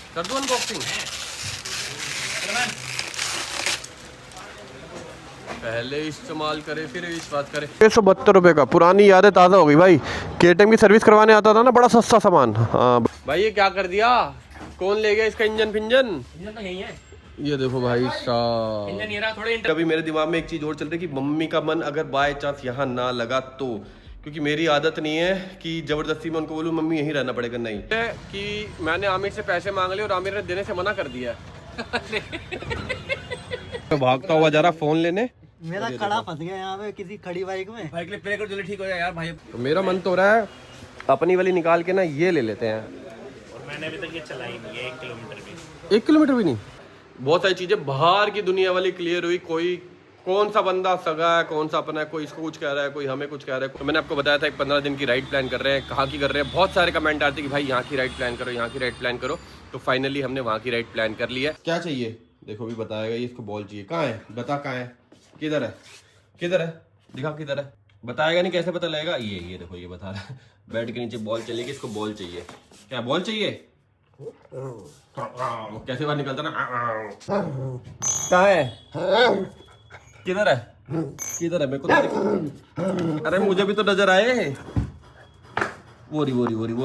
कर दो अनबॉक्सिंग। पहले इस्तेमाल करे फिर विश्वास करे। 172 रुपये का, पुरानी यादें ताज़ा हो गई भाई। केटीएम की सर्विस करवाने आता था ना, बड़ा सस्ता सामान। हाँ भाई ये क्या कर दिया, कौन ले गया इसका इंजन फिंजन? इंजन तो यही है। ये देखो भाई साहब, इंजन ये रहा थोड़े। कभी मेरे दिमाग में एक चीज़ और चल रही है कि मम्मी का मन अगर बाय चांस यहाँ ना लगा तो, क्योंकि मेरी आदत नहीं है कि ज़बरदस्ती में उनको बोलूँ मम्मी यहीं रहना पड़ेगा, नहीं है कि मैंने आमिर से पैसे मांग लिए और आमिर ने देने से मना कर दिया। तो भागता हुआ जा रहा फोन लेने, मेरा कड़ा फंस गया यहाँ पे किसी खड़ी बाइक में। बाइक ले प्ले कर जल्दी ठीक हो जाए यार भाई। तो मेरा मन तो हो रहा है अपनी वाली निकाल के ना ये ले लेते हैं। और मैंने अभी तक ये चलाई नहीं है 1 किलोमीटर भी। 1 किलोमीटर भी नहीं। बहुत सारी चीज़ें बाहर की दुनिया वाली क्लियर हुई। कोई कौन सा बंदा सगा है, कौन सा अपना है, कोई इसको कुछ कह रहा है, कोई हमें कुछ कह रहा है। तो मैंने आपको बताया था एक 15 दिन की राइड प्लान कर रहे हैं। कहाँ की कर रहे हैं? बहुत सारे कमेंट आते हैं कि भाई यहाँ की राइड प्लान करो, यहाँ की राइड प्लान करो। तो फाइनली हमने वहाँ की राइड प्लान कर लिया। क्या चाहिए देखो, भी बताएगा ये। इसको बॉल चाहिए, कहाँ है बता, कहाँ है, किधर है, किधर है, दिखा किधर है, बताएगा नहीं, कैसे पता लगेगा? ये देखो ये बता रहा है। बेड के नीचे बॉल चलेगी, इसको बॉल चाहिए। क्या बॉल चाहिए? कैसे बाहर निकलता ना, कहाँ है, किधर है, किधर है, मेरे को तो दिख... अरे मुझे भी तो नजर आए। वो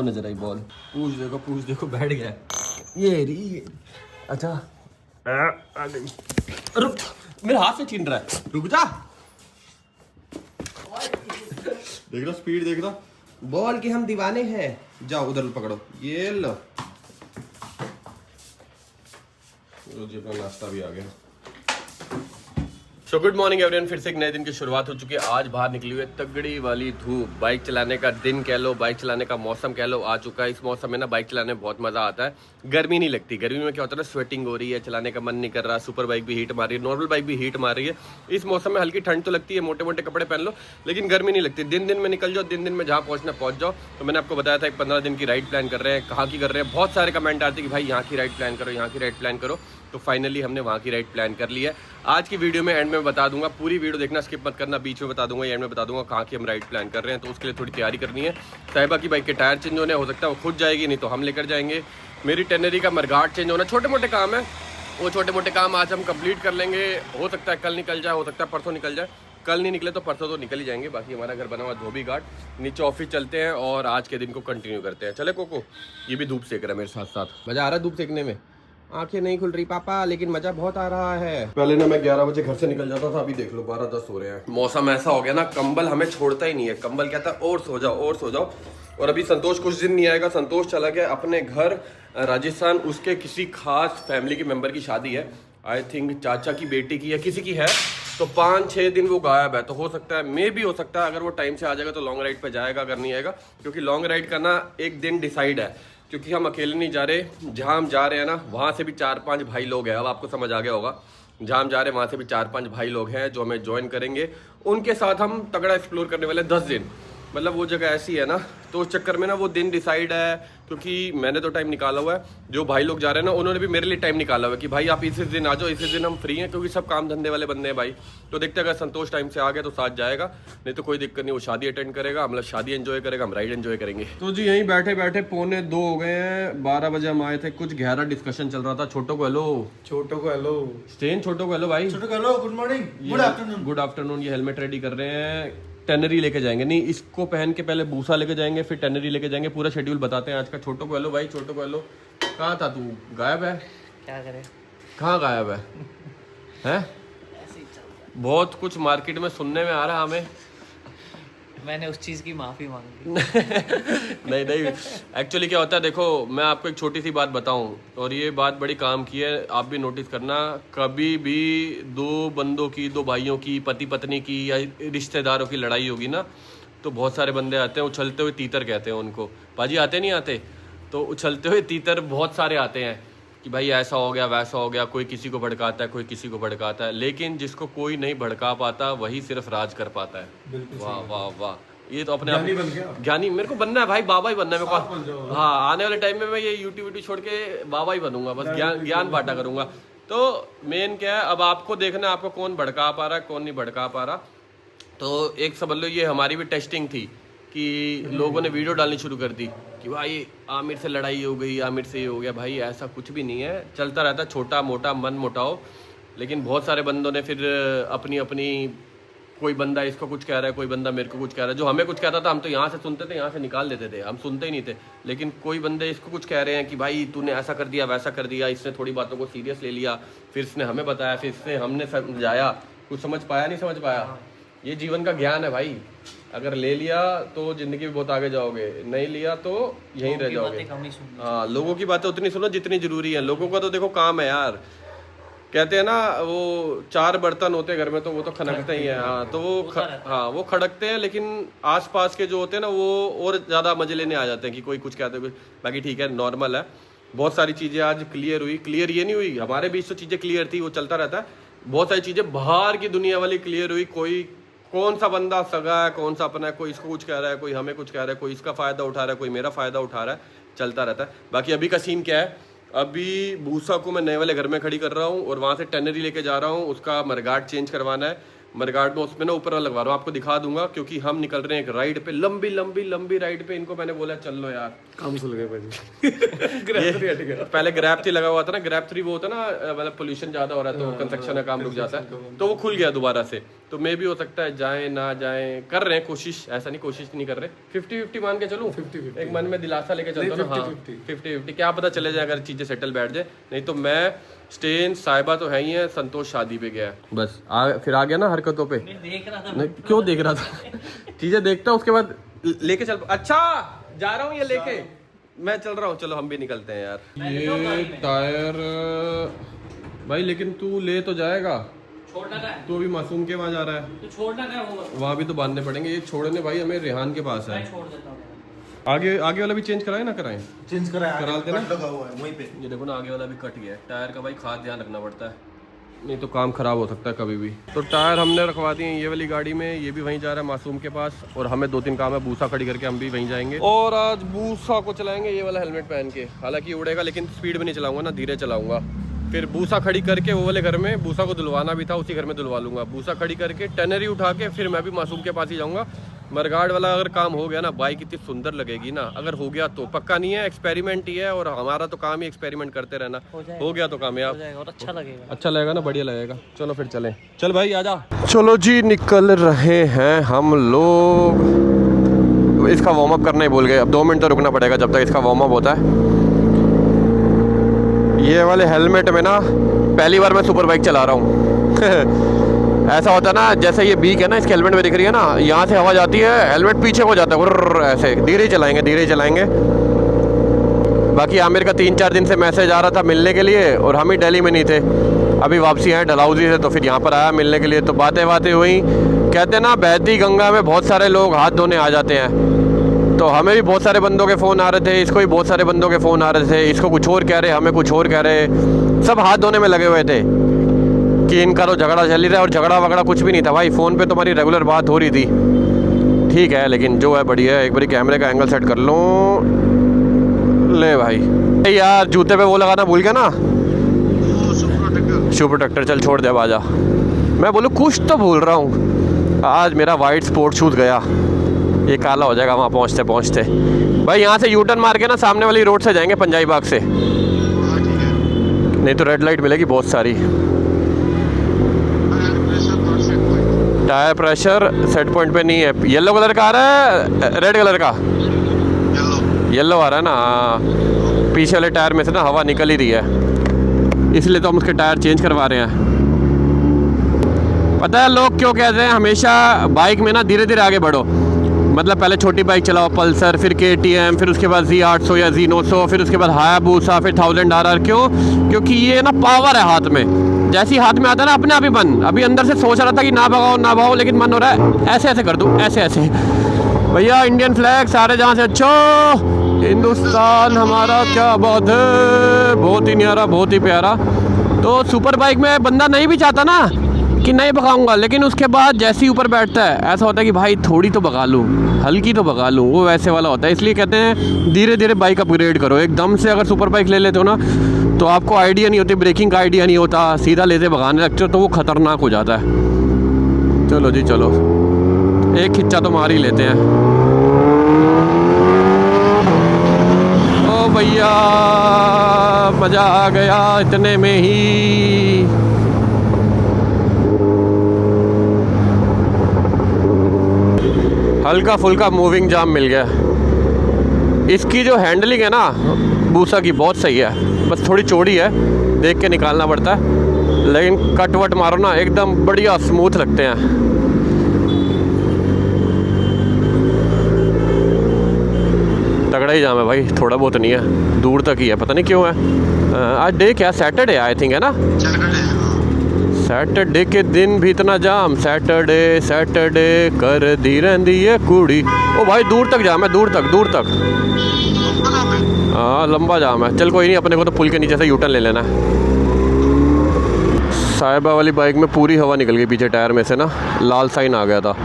नजर आई बॉल। पूछ देखो बैठ गया ये रही। अच्छा रुक, मेरे हाथ से छीन रहा है, रुक जा। देख लो स्पीड, देख लो, बॉल के हम दीवाने हैं। जाओ उधर पकड़ो, ये लो। जी अपना नाश्ता भी आ गया। सो गुड मॉर्निंग एवरीवन, फिर से एक नए दिन की शुरुआत हो चुकी है। आज बाहर निकली हुई है तगड़ी वाली धूप। बाइक चलाने का दिन कह लो, बाइक चलाने का मौसम कह लो, आ चुका है। इस मौसम में ना बाइक चलाने में बहुत मजा आता है। गर्मी नहीं लगती। गर्मी में क्या होता है ना, स्वेटिंग हो रही है, चलाने का मन नहीं कर रहा। सुपर बाइक भी हीट मार रही है, नॉर्मल बाइक भी हीट मार रही है। इस मौसम में हल्की ठंड तो लगती है, मोटे मोटे कपड़े पहन लो, लेकिन गर्मी नहीं लगती। दिन में निकल जाओ, दिन में जहाँ पहुँचना पहुँच जाओ। तो मैंने आपको बताया था एक 15 दिन की राइड प्लान कर रहे हैं। कहाँ की कर रहे हैं? बहुत सारे कमेंट आते हैं कि भाई यहाँ की राइड प्लान करो, यहाँ की राइड प्लान करो। तो फाइनली हमने वहाँ की राइड प्लान कर ली है। आज की वीडियो में एंड में बता दूंगा, पूरी वीडियो देखना, स्किप मत करना। बीच में बता दूंगा, एंड में बता दूंगा कहाँ की हम राइड प्लान कर रहे हैं। तो उसके लिए थोड़ी तैयारी करनी है। साहिबा की बाइक के टायर चेंज होने, हो सकता है वो खुद जाएगी, नहीं तो हम लेकर जाएंगे। मेरी टेनरी का मरघाट चेंज होना, छोटे मोटे काम है। वो छोटे मोटे काम आज हम कंप्लीट कर लेंगे। हो सकता है कल निकल जाए, हो सकता है परसों निकल जाए। कल नहीं निकले तो परसों तो निकल ही जाएंगे। बाकी हमारा घर बना हुआ धोबी घाट, नीचे ऑफिस चलते हैं और आज के दिन को कंटिन्यू करते हैं। चले कोको, ये भी धूप सेक रहा है मेरे साथ साथ। मजा आ रहा है धूप सेकने में। आंखें नहीं खुल रही पापा, लेकिन मजा बहुत आ रहा है। पहले ना मैं 11 बजे घर से निकल जाता था, अभी देख लो 12-10 हो रहे हैं। मौसम ऐसा हो गया ना, कंबल हमें छोड़ता ही नहीं है। कंबल कहता है और सो जाओ, और सो जाओ। और अभी संतोष कुछ दिन नहीं आएगा। संतोष चला गया अपने घर राजस्थान। उसके किसी खास फैमिली के मेंबर की शादी है, आई थिंक चाचा की बेटी की या किसी की है। तो 5-6 दिन वो गायब है। तो हो सकता है, मे भी हो सकता है, अगर वो टाइम से आ जाएगा तो लॉन्ग राइड पे जाएगा, अगर नहीं आएगा। क्योंकि लॉन्ग राइड का ना एक दिन डिसाइड है, क्योंकि हम अकेले नहीं जा रहे। जहाँ हम जा रहे हैं ना, वहाँ से भी 4-5 भाई लोग हैं। अब आपको समझ आ गया होगा, जहाँ हम जा रहे हैं वहाँ से भी 4-5 भाई लोग हैं जो हमें ज्वाइन करेंगे। उनके साथ हम तगड़ा एक्सप्लोर करने वाले 10 दिन। मतलब वो जगह ऐसी है ना, तो उस चक्कर में ना वो दिन डिसाइड है। क्योंकि मैंने तो टाइम निकाला हुआ है, जो भाई लोग जा रहे हैं ना उन्होंने भी मेरे लिए टाइम निकाला हुआ है कि भाई आप इस दिन आ जाओ, इस दिन हम फ्री हैं। क्योंकि सब काम धंधे वाले बंदे हैं भाई। तो देखते हैं, अगर संतोष टाइम से आ गया तो साथ जाएगा, नहीं तो कोई दिक्कत नहीं, वो शादी अटेंड करेगा, मतलब शादी एंजॉय करेगा, हम राइड एंजॉय करेंगे। तो जी यहीं बैठे बैठे 1:45 हो गए हैं। 12 बजे हम आए थे। कुछ गहरा डिस्कशन चल रहा था। छोटो को हेलो, छोटो को हेलो, स्टेन छोटो को हेलो भाई, छोटो को hello, good morning, good afternoon, good afternoon. ये हेलमेट रेडी कर रहे हैं। टेनरी लेके जाएंगे, नहीं इसको पहन के पहले भूसा लेके जाएंगे, फिर टेनरी लेके जाएंगे। पूरा शेड्यूल बताते हैं आज का। छोटो को हेलो भाई, छोटो को हेलो। कहाँ था तू? गायब है, क्या करे, कहाँ गायब है? हैं? बहुत कुछ मार्केट में सुनने में आ रहा है हमें। मैंने उस चीज की माफी मांगी। नहीं एक्चुअली क्या होता है, देखो मैं आपको एक छोटी सी बात बताऊं, और ये बात बड़ी काम की है, आप भी नोटिस करना। कभी भी दो बंदों की, दो भाइयों की, पति पत्नी की या रिश्तेदारों की लड़ाई होगी ना, तो बहुत सारे बंदे आते हैं, उछलते हुए तीतर कहते हैं उनको। पाजी आते नहीं आते? तो उछलते हुए तीतर बहुत सारे आते हैं कि भाई ऐसा हो गया, वैसा हो गया। कोई किसी को भड़काता है, कोई किसी को भड़काता है, लेकिन जिसको कोई नहीं भड़का पाता वही सिर्फ राज कर पाता है। वाह वाह वाह, ये तो अपने आप ज्ञानी मेरे को बनना है भाई, बाबा ही बनना है मेरे को। हाँ, आने वाले टाइम में मैं ये यूट्यूब छोड़ के बाबा ही बनूंगा, बस ज्ञान बांटा करूंगा। तो मेन क्या है, अब आपको देखना है आपको कौन भड़का पा रहा है, कौन नहीं भड़का पा रहा। तो एक समझ लो ये हमारी भी टेस्टिंग थी कि लोगों ने वीडियो डालनी शुरू कर दी कि भाई आमिर से लड़ाई हो गई, आमिर से ये हो गया। भाई ऐसा कुछ भी नहीं है, चलता रहता है छोटा मोटा मन मुटाव। लेकिन बहुत सारे बंदों ने फिर अपनी अपनी, कोई बंदा इसको कुछ कह रहा है, कोई बंदा मेरे को कुछ कह रहा है। जो हमें कुछ कहता था हम तो यहाँ से सुनते थे, यहाँ से निकाल देते थे, हम सुनते ही नहीं थे। लेकिन कोई बंदे इसको कुछ कह रहे हैं कि भाई तूने ऐसा कर दिया, वैसा कर दिया, इसने थोड़ी बातों को सीरियस ले लिया, फिर इसने हमें बताया, फिर इसने हमने समझाया, कुछ समझ पाया नहीं समझ पाया। ये जीवन का ज्ञान है भाई, अगर ले लिया तो ज़िंदगी में बहुत आगे जाओगे, नहीं लिया तो यहीं रह जाओगे। हाँ, लोगों की बातें उतनी सुनो जितनी ज़रूरी है। लोगों का तो देखो काम है यार, कहते हैं ना वो 4 बर्तन होते हैं घर में तो वो तो खनकते ही हैं। हाँ, तो वो वो खड़कते हैं, लेकिन आसपास के जो होते हैं ना वो और ज़्यादा मजे लेने आ जाते हैं कि कोई कुछ कहते हैं। बाकी ठीक है, नॉर्मल है। बहुत सारी चीज़ें आज क्लियर हुई। क्लियर ये नहीं हुई हमारे बीच तो चीज़ें क्लियर थी, वो चलता रहता है। बहुत सारी चीज़ें बाहर की दुनिया वाली क्लियर हुई। कोई कौन सा बंदा सगा है, कौन सा अपना है, कोई इसको कुछ कह रहा है, कोई हमें कुछ कह रहा है, कोई इसका फ़ायदा उठा रहा है, कोई मेरा फ़ायदा उठा रहा है, चलता रहता है। बाकी अभी का सीन क्या है, अभी भूसा को मैं नए वाले घर में खड़ी कर रहा हूँ और वहाँ से टेनरी लेके जा रहा हूँ। उसका मरगाट चेंज करवाना है। मरगाट में उसमें ना ऊपर वाला लगवा रहा हूँ, आपको दिखा दूंगा। क्योंकि हम निकल रहे हैं एक राइड पे, लंबी लंबी लंबी राइड पे। इनको मैंने बोला चल लो यार, काम सुन गए भाई। पहले ग्रैब 3 लगा हुआ था ना, ग्रैब 3 वो होता ना, मतलब पोल्यूशन ज्यादा हो रहा है तो कंस्ट्रक्शन का काम रुक जाता है, तो वो खुल गया दोबारा से। तो मे भी हो सकता है जाए ना जाए, कर रहे हैं कोशिश, ऐसा नहीं कोशिश नहीं कर रहे। 50-50 मान के चलूं, 50-50 एक मन में दिलासा लेके चलता हूं। हाँ 50-50, क्या पता चले जाए अगर चीजें सेटल बैठ जाए। नहीं तो मैं स्टेन साहिबा तो है ही है, संतोष शादी पे गया है बस। फिर आ गया ना हरकतों पे। देख रहा था, नहीं, क्यों देख रहा था? चीजें देखता हूँ उसके बाद लेके चल। अच्छा जा रहा हूँ ये लेके, मैं चल रहा हूँ। चलो हम भी निकलते हैं यार। ये टायर भाई, लेकिन तू ले तो जाएगा, छोड़ना का है तू अभी मासूम के वहाँ जा रहा है तो छोड़ना का है वो, वहाँ भी तो बांधने पड़ेंगे। ये छोड़ने भाई हमें रेहान के पास है। मैं छोड़ देता हूँ। आगे वाला भी चेंज कराए ना कराएं? चेंज कराया, करा देना। कट लगा हुआ है वहीं पे। ये देखो ना, आगे वाला भी कट गया है। टायर का भाई खास ध्यान रखना पड़ता है, नहीं तो काम खराब हो सकता है कभी भी। तो टायर हमने रखवा दिए ये वाली गाड़ी में, ये भी वहीं जा रहा है मासूम के पास। और हमें 2-3 काम है, भूसा खड़ी करके हम भी वहीं जाएंगे। और आज भूसा को चलाएंगे ये वाला हेलमेट पहन के। हालांकि उड़ेगा लेकिन स्पीड में नहीं चलाऊंगा ना, धीरे चलाऊंगा। फिर भूसा खड़ी करके वो वाले घर में, भूसा को धुलवाना भी था, उसी घर में धुलवा लूंगा। भूसा खड़ी करके टेनरी उठा के फिर मैं भी मासूम के पास ही जाऊंगा। मरगाड़ वाला अगर काम हो गया ना, बाइक इतनी सुंदर लगेगी ना। अगर हो गया तो, पक्का नहीं है, एक्सपेरिमेंट ही है और हमारा तो काम ही एक्सपेरिमेंट करते रहना। हो गया तो कामयाब, और अच्छा लगेगा। अच्छा लगेगा ना, बढ़िया लगेगा। चलो फिर चलें। चल भाई आजा। चलो जी निकल रहे हैं हम लोग। इसका वार्म अप करना ही भूल गए, अब 2 मिनट तो रुकना पड़ेगा जब तक इसका वार्म अप होता है। ये वाले हेलमेट में ना पहली बार मैं सुपर बाइक चला रहा हूँ। ऐसा होता है ना, जैसे ये बीक है ना इसके हेलमेट में दिख रही है ना, यहाँ से हवा जाती है, हेलमेट पीछे हो जाता है, ऐसे धीरे ही चलाएंगे। बाकी आमिर का 3-4 दिन से मैसेज आ रहा था मिलने के लिए, और हम ही दिल्ली में नहीं थे, अभी वापसी आए डलहौजी से, तो फिर यहाँ पर आया मिलने के लिए। तो बातें हुई। कहते हैं ना बहती गंगा में बहुत सारे लोग हाथ धोने आ जाते हैं। तो हमें भी बहुत सारे बंदों के फ़ोन आ रहे थे, इसको भी बहुत सारे बंदों के फ़ोन आ रहे थे। इसको कुछ और कह रहे, हमें कुछ और कह रहे, सब हाथ धोने में लगे हुए थे कि इनका तो झगड़ा चल ही रहा है। और झगड़ा वगड़ा कुछ भी नहीं था भाई, फ़ोन पे तुम्हारी रेगुलर बात हो रही थी, ठीक है। लेकिन जो है बढ़िया है। एक बारी कैमरे का एंगल सेट कर लो, ले भाई। यार जूते पे वो लगाना भूल गया ना, शू प्रोटेक्टर। चल छोड़ दे, अब आजा। मैं बोलूँ कुछ तो भूल रहा हूँ। आज मेरा वाइट स्पोर्ट शूज़ गया, ये काला हो जाएगा वहाँ पहुँचते पहुँचते। भाई यहाँ से यूटर्न मार के ना सामने वाली रोड से जाएंगे पंजाबी बाग से, नहीं तो रेड लाइट मिलेगी बहुत सारी। टायर प्रेशर सेट पॉइंट पे नहीं है। येलो कलर का आ रहा है, रेड कलर का? येलो आ रहा है ना। पीछे वाले टायर में से ना हवा निकल ही रही है, इसलिए तो हम उसके टायर चेंज करवा रहे हैं। पता है लोग क्यों कहते हैं हमेशा बाइक में ना धीरे धीरे आगे बढ़ो, मतलब पहले छोटी बाइक चलाओ, पल्सर, फिर KTM, फिर उसके बाद Z800 या Z900, फिर उसके बाद हायाबूसा, फिर 1000 RR। क्यों? क्योंकि ये ना पावर है हाथ में, जैसे ही हाथ में आता है ना अपने आप ही मन। अभी अंदर से सोच रहा था कि ना भगाओ, लेकिन मन हो रहा है ऐसे ऐसे कर दूँ, ऐसे। भैया इंडियन फ्लैग सारे जहाँ से अच्छा, हिंदुस्तान हमारा क्या बात है, बहुत ही न्यारा, बहुत ही प्यारा। तो सुपर बाइक में बंदा नहीं भी चाहता ना कि नहीं भगाऊंगा, लेकिन उसके बाद जैसे ही ऊपर बैठता है ऐसा होता है कि भाई थोड़ी तो भगा लूँ, हल्की तो भगा लूँ, वो वैसे वाला होता है। इसलिए कहते हैं धीरे धीरे बाइक अपग्रेड करो। एकदम से अगर सुपर बाइक ले लेते हो ना तो आपको आइडिया नहीं होती, ब्रेकिंग का आइडिया नहीं होता, सीधा लेते भगाने लगते हो तो वो खतरनाक हो जाता है। चलो जी चलो, एक खिच्चा तो मार ही लेते हैं। भैया मजा आ गया इतने में ही। हल्का फुल्का मूविंग जाम मिल गया। इसकी जो हैंडलिंग है ना बूसा की बहुत सही है, बस थोड़ी चौड़ी है, देख के निकालना पड़ता है, लेकिन कट वट मारो ना एकदम बढ़िया स्मूथ लगते हैं। तगड़ा ही जाम है भाई, थोड़ा बहुत नहीं है, दूर तक ही है, पता नहीं क्यों है। आज डे क्या सैटरडे आई थिंक है ना, सैटरडे के दिन भी इतना जाम। सैटरडे सैटरडे कर दी रही है कुड़ी। ओ भाई दूर तक जाम है, दूर तक। हाँ लंबा जाम है। चल कोई नहीं, अपने को तो पुल के नीचे से यूटर्न ले लेना है। साहिबा वाली बाइक में पूरी हवा निकल गई पीछे टायर में से ना, लाल साइन आ गया था,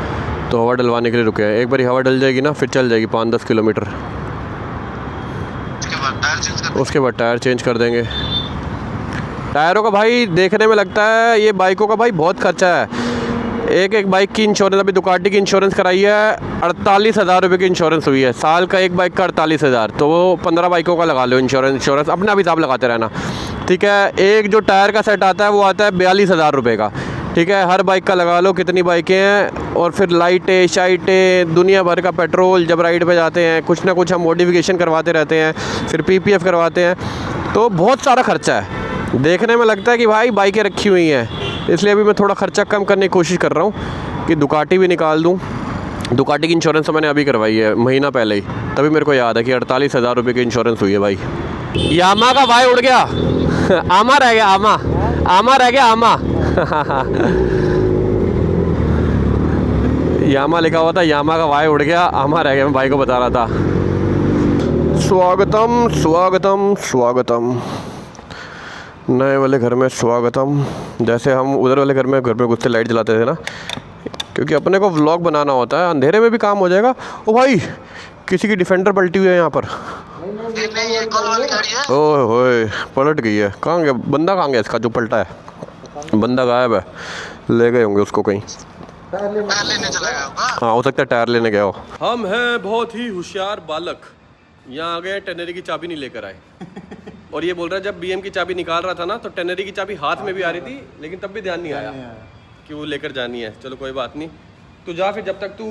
तो हवा डलवाने के लिए रुके हैं। एक बार हवा डल जाएगी ना फिर चल जाएगी 5-10 किलोमीटर, उसके बाद टायर चेंज कर देंगे। टायरों का भाई देखने में लगता है ये बाइकों का भाई बहुत खर्चा है। एक बाइक की इंश्योरेंस, अभी दुकाटी की इंश्योरेंस कराई है 48,000 रुपये की इंश्योरेंस हुई है साल का, एक बाइक का 48,000, तो वो 15 बाइकों का लगा लो इंश्योरेंस, अपना भी हिसाब लगाते रहना, ठीक है। एक जो टायर का सेट आता है वो आता है 42,000 रुपये का, ठीक है। हर बाइक का लगा लो कितनी बाइकें हैं, और फिर लाइटें शाइटें दुनिया भर का पेट्रोल, जब राइड पे जाते हैं कुछ ना कुछ हम मॉडिफिकेशन करवाते रहते हैं, फिर PPF करवाते हैं, तो बहुत सारा खर्चा है। देखने में लगता है कि भाई बाइकें रखी हुई हैं, इसलिए अभी मैं थोड़ा खर्चा कम करने की कोशिश कर रहा हूँ कि दुकाटी भी निकाल दूँ। दुकाटी की इंश्योरेंस तो मैंने अभी करवाई है महीना पहले ही, तभी मेरे को याद है कि 48,000 रुपये की इंश्योरेंस हुई है भाई। यामा का भाई उड़ गया आमा रह गया, आमा रह गया, आमा यामा लिखा हुआ था, यामा का वाई उड़ गया, आमा रह गया, मैं भाई को बता रहा था। स्वागतम स्वागतम स्वागतम, नए वाले घर में स्वागतम। जैसे हम उधर वाले घर में घुसते लाइट जलाते थे ना, क्योंकि अपने को व्लॉग बनाना होता है, अंधेरे में भी काम हो जाएगा। ओ भाई किसी की डिफेंडर पलटी हुई है यहाँ पर, ओए होए पलट गई है। कहाँ गया बंदा, कहाँ गया इसका जो पलटा है? बंदा गायब है, ले गए होंगे उसको कहीं, टायर लेने चला गया होगा। हाँ हो सकता है टायर लेने गया हो। हम हैं बहुत ही होशियार बालक, यहाँ आ गए टेनरी की चाबी नहीं लेकर आए और ये बोल रहा है जब BM की चाबी निकाल रहा था ना तो टेनरी की चाबी हाथ में भी आ रही थी, लेकिन तब भी ध्यान नहीं आया कि वो लेकर जानी है। चलो कोई बात नहीं, तू जा फिर, जब तक तू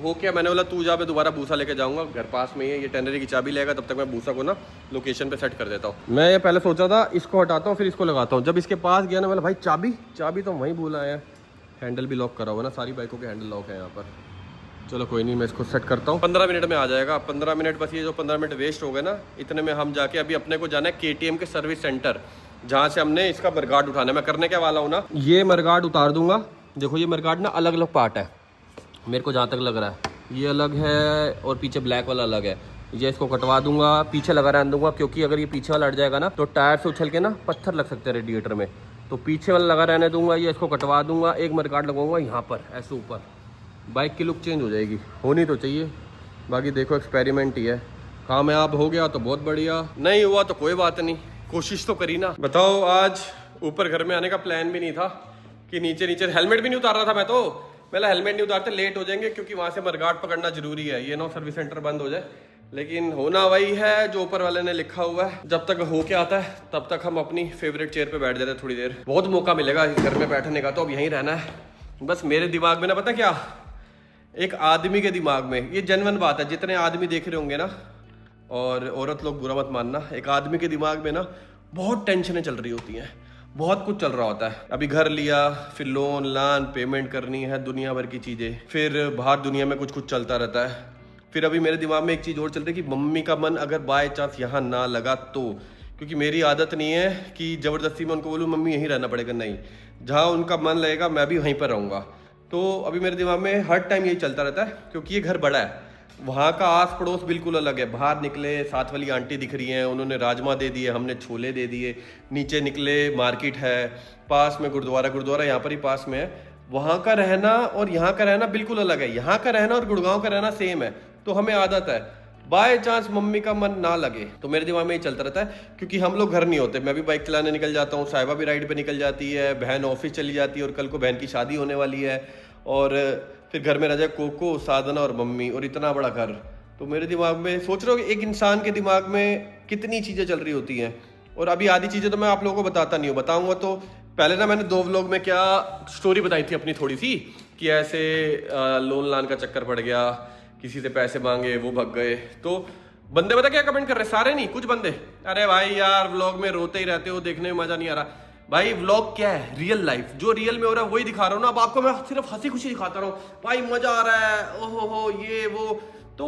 हो क्या, मैंने बोला तू जा, मैं दोबारा भूसा लेके जाऊंगा, घर पास में ही है, ये टेनरी की चाबी लेगा, तब तक मैं भूसा को ना लोकेशन पे सेट कर देता हूँ। मैं ये पहले सोचा था इसको हटाता हूँ फिर इसको लगाता हूँ, जब इसके पास गया ना मैंने भाई चाबी तो वहीं भूल आया, हैंडल भी लॉक करा हुआ ना, सारी बाइकों के हैंडल लॉक है यहाँ पर। चलो कोई नहीं, मैं इसको सेट करता हूँ, 15 मिनट में आ जाएगा। 15 मिनट बस, ये जो 15 मिनट वेस्ट हो गए ना, इतने में हम जाके अभी अपने को जाना है KTM के सर्विस सेंटर, जहाँ से हमने इसका मरगार्ड उठाना है। मैं करने क्या वाला हूँ ना, ये मरगार्ड उतार दूंगा। देखो ये मरगार्ड ना अलग अलग पार्ट है, मेरे को जहाँ तक लग रहा है ये अलग है और पीछे ब्लैक वाला अलग है। ये इसको कटवा दूंगा, पीछे लगा रहने दूंगा, क्योंकि अगर ये पीछे वाला हट जाएगा ना तो टायर से उछल के ना पत्थर लग सकते हैं रेडिएटर में, तो पीछे वाला लगा रहने दूंगा। ये इसको कटवा दूंगा, एक मरगार्ड लगाऊंगा यहाँ पर ऐसे ऊपर, बाइक की लुक चेंज हो जाएगी, होनी तो चाहिए। बाकी देखो एक्सपेरिमेंट ही है, कामयाब हो गया तो बहुत बढ़िया, नहीं हुआ तो कोई बात नहीं, कोशिश तो करी ना। बताओ आज ऊपर घर में आने का प्लान भी नहीं था कि नीचे हेलमेट भी नहीं उतार रहा था मैं, तो पहले हेलमेट नहीं उतारते, लेट हो जाएंगे क्योंकि वहाँ से मरगार्ड पकड़ना जरूरी है, ये ना सर्विस सेंटर बंद हो जाए। लेकिन होना वही है जो ऊपर वाले ने लिखा हुआ है, जब तक हो के आता है तब तक हम अपनी फेवरेट चेयर पे बैठ जाते हैं थोड़ी देर। बहुत मौका मिलेगा इस घर में बैठने का, तो अब यहीं रहना है। बस मेरे दिमाग में ना पता क्या, एक आदमी के दिमाग में, ये जेन्युइन बात है, जितने आदमी देख रहे होंगे ना, और औरत लोग बुरा मत मानना, एक आदमी के दिमाग में ना बहुत टेंशनें चल रही होती हैं, बहुत कुछ चल रहा होता है। अभी घर लिया, फिर लोन लान पेमेंट करनी है, दुनिया भर की चीज़ें, फिर बाहर दुनिया में कुछ कुछ चलता रहता है। फिर अभी मेरे दिमाग में एक चीज़ और चल रही है कि मम्मी का मन अगर बाय चांस यहाँ ना लगा तो, क्योंकि मेरी आदत नहीं है कि ज़बरदस्ती में उनको बोलूँ मम्मी यहीं रहना पड़ेगा, नहीं, जहाँ उनका मन लगेगा मैं भी वहीं पर रहूँगा। तो अभी मेरे दिमाग में हर टाइम यही चलता रहता है, क्योंकि ये घर बड़ा है, वहाँ का आस पड़ोस बिल्कुल अलग है। बाहर निकले साथ वाली आंटी दिख रही हैं, उन्होंने राजमा दे दिए, हमने छोले दे दिए, नीचे निकले मार्केट है, पास में गुरुद्वारा यहाँ पर ही पास में है। वहाँ का रहना और यहाँ का रहना बिल्कुल अलग है, यहाँ का रहना और गुड़गांव का रहना सेम है, तो हमें आदत है। बाय चांस मम्मी का मन ना लगे तो मेरे दिमाग में ही चलता रहता है, क्योंकि हम लोग घर नहीं होते, मैं भी बाइक चलाने निकल जाता हूँ, साहिबा भी राइड पे निकल जाती है, बहन ऑफिस चली जाती है, और कल को बहन की शादी होने वाली है, और फिर घर में रह जाए कोको, साधना और मम्मी, और इतना बड़ा घर, तो मेरे दिमाग में सोच रहा हूँ कि एक इंसान के दिमाग में कितनी चीज़ें चल रही होती हैं, और अभी आधी चीज़ें तो मैं आप लोगों को बताता नहीं हूँ, बताऊँगा तो पहले ना मैंने 2 व्लॉग में क्या स्टोरी बताई थी अपनी थोड़ी सी, कि ऐसे लोन लान का चक्कर पड़ गया, किसी से पैसे मांगे वो भग गए। तो बंदे पता क्या कमेंट कर रहे, सारे नहीं, कुछ बंदे, अरे भाई यार व्लॉग में रोते ही रहते हो, देखने में मजा नहीं आ रहा। भाई व्लॉग क्या है, रियल लाइफ, जो रियल में हो रहा है वही दिखा रहा हूँ ना। अब आपको मैं सिर्फ हंसी खुशी दिखाता रहा हूँ, भाई मजा आ रहा है, ओहो हो ये वो, तो